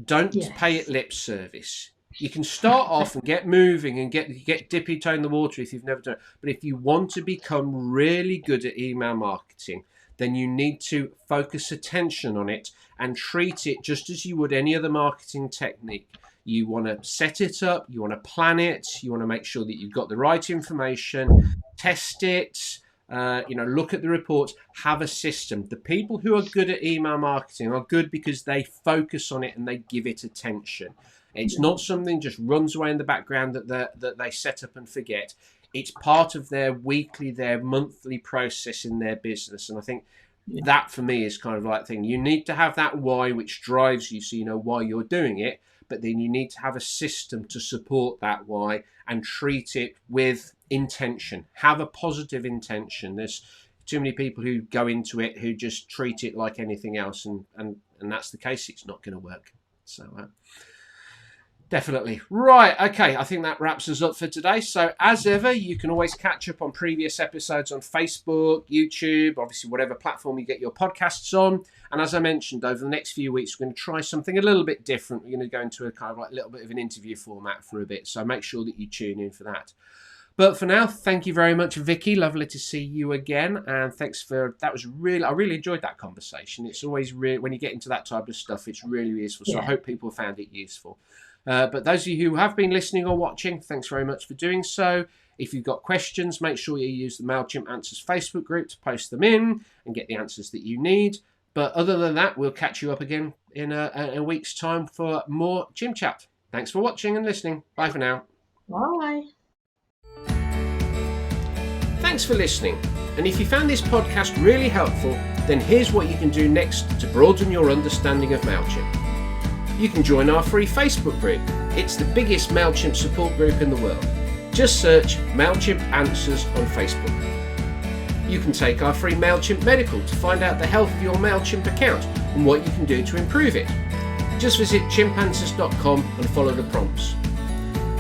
Don't pay it lip service. You can start off and get moving and get dippy toe in the water if you've never done it. But if you want to become really good at email marketing, then you need to focus attention on it and treat it just as you would any other marketing technique. You want to set it up, you want to plan it, you want to make sure that you've got the right information, test it, look at the reports, have a system. The people who are good at email marketing are good because they focus on it and they give it attention. It's not something just runs away in the background that they set up and forget. It's part of their weekly, their monthly process in their business. And I think that for me is kind of like thing. You need to have that why which drives you so you know why you're doing it, but then you need to have a system to support that why and treat it with intention. Have a positive intention. There's too many people who go into it who just treat it like anything else, and that's the case. It's not going to work. So definitely. Right, okay, I think that wraps us up for today. So as ever, you can always catch up on previous episodes on Facebook, YouTube, obviously whatever platform you get your podcasts on. And as I mentioned, over the next few weeks, we're going to try something a little bit different. We're going to go into a kind of like a little bit of an interview format for a bit. So make sure that you tune in for that. But for now, thank you very much, Vicky. Lovely to see you again. And thanks for, I really enjoyed that conversation. It's always when you get into that type of stuff, it's really useful. So I hope people found it useful. But those of you who have been listening or watching, thanks very much for doing so. If you've got questions, make sure you use the Mailchimp Answers Facebook group to post them in and get the answers that you need. But other than that, we'll catch you up again in a week's time for more Chimp Chat. Thanks for watching and listening. Bye for now. Bye. Thanks for listening. And if you found this podcast really helpful, then here's what you can do next to broaden your understanding of Mailchimp. You can join our free Facebook group. It's the biggest Mailchimp support group in the world. Just search Mailchimp Answers on Facebook. You can take our free Mailchimp Medical to find out the health of your Mailchimp account and what you can do to improve it. Just visit chimpanswers.com and follow the prompts.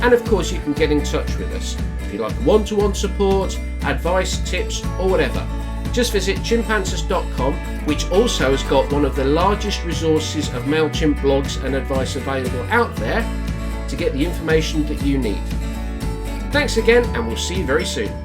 And of course, you can get in touch with us if you like one-to-one support, advice, tips, or whatever. Just visit chimpanswers.com, which also has got one of the largest resources of Mailchimp blogs and advice available out there to get the information that you need. Thanks again, and we'll see you very soon.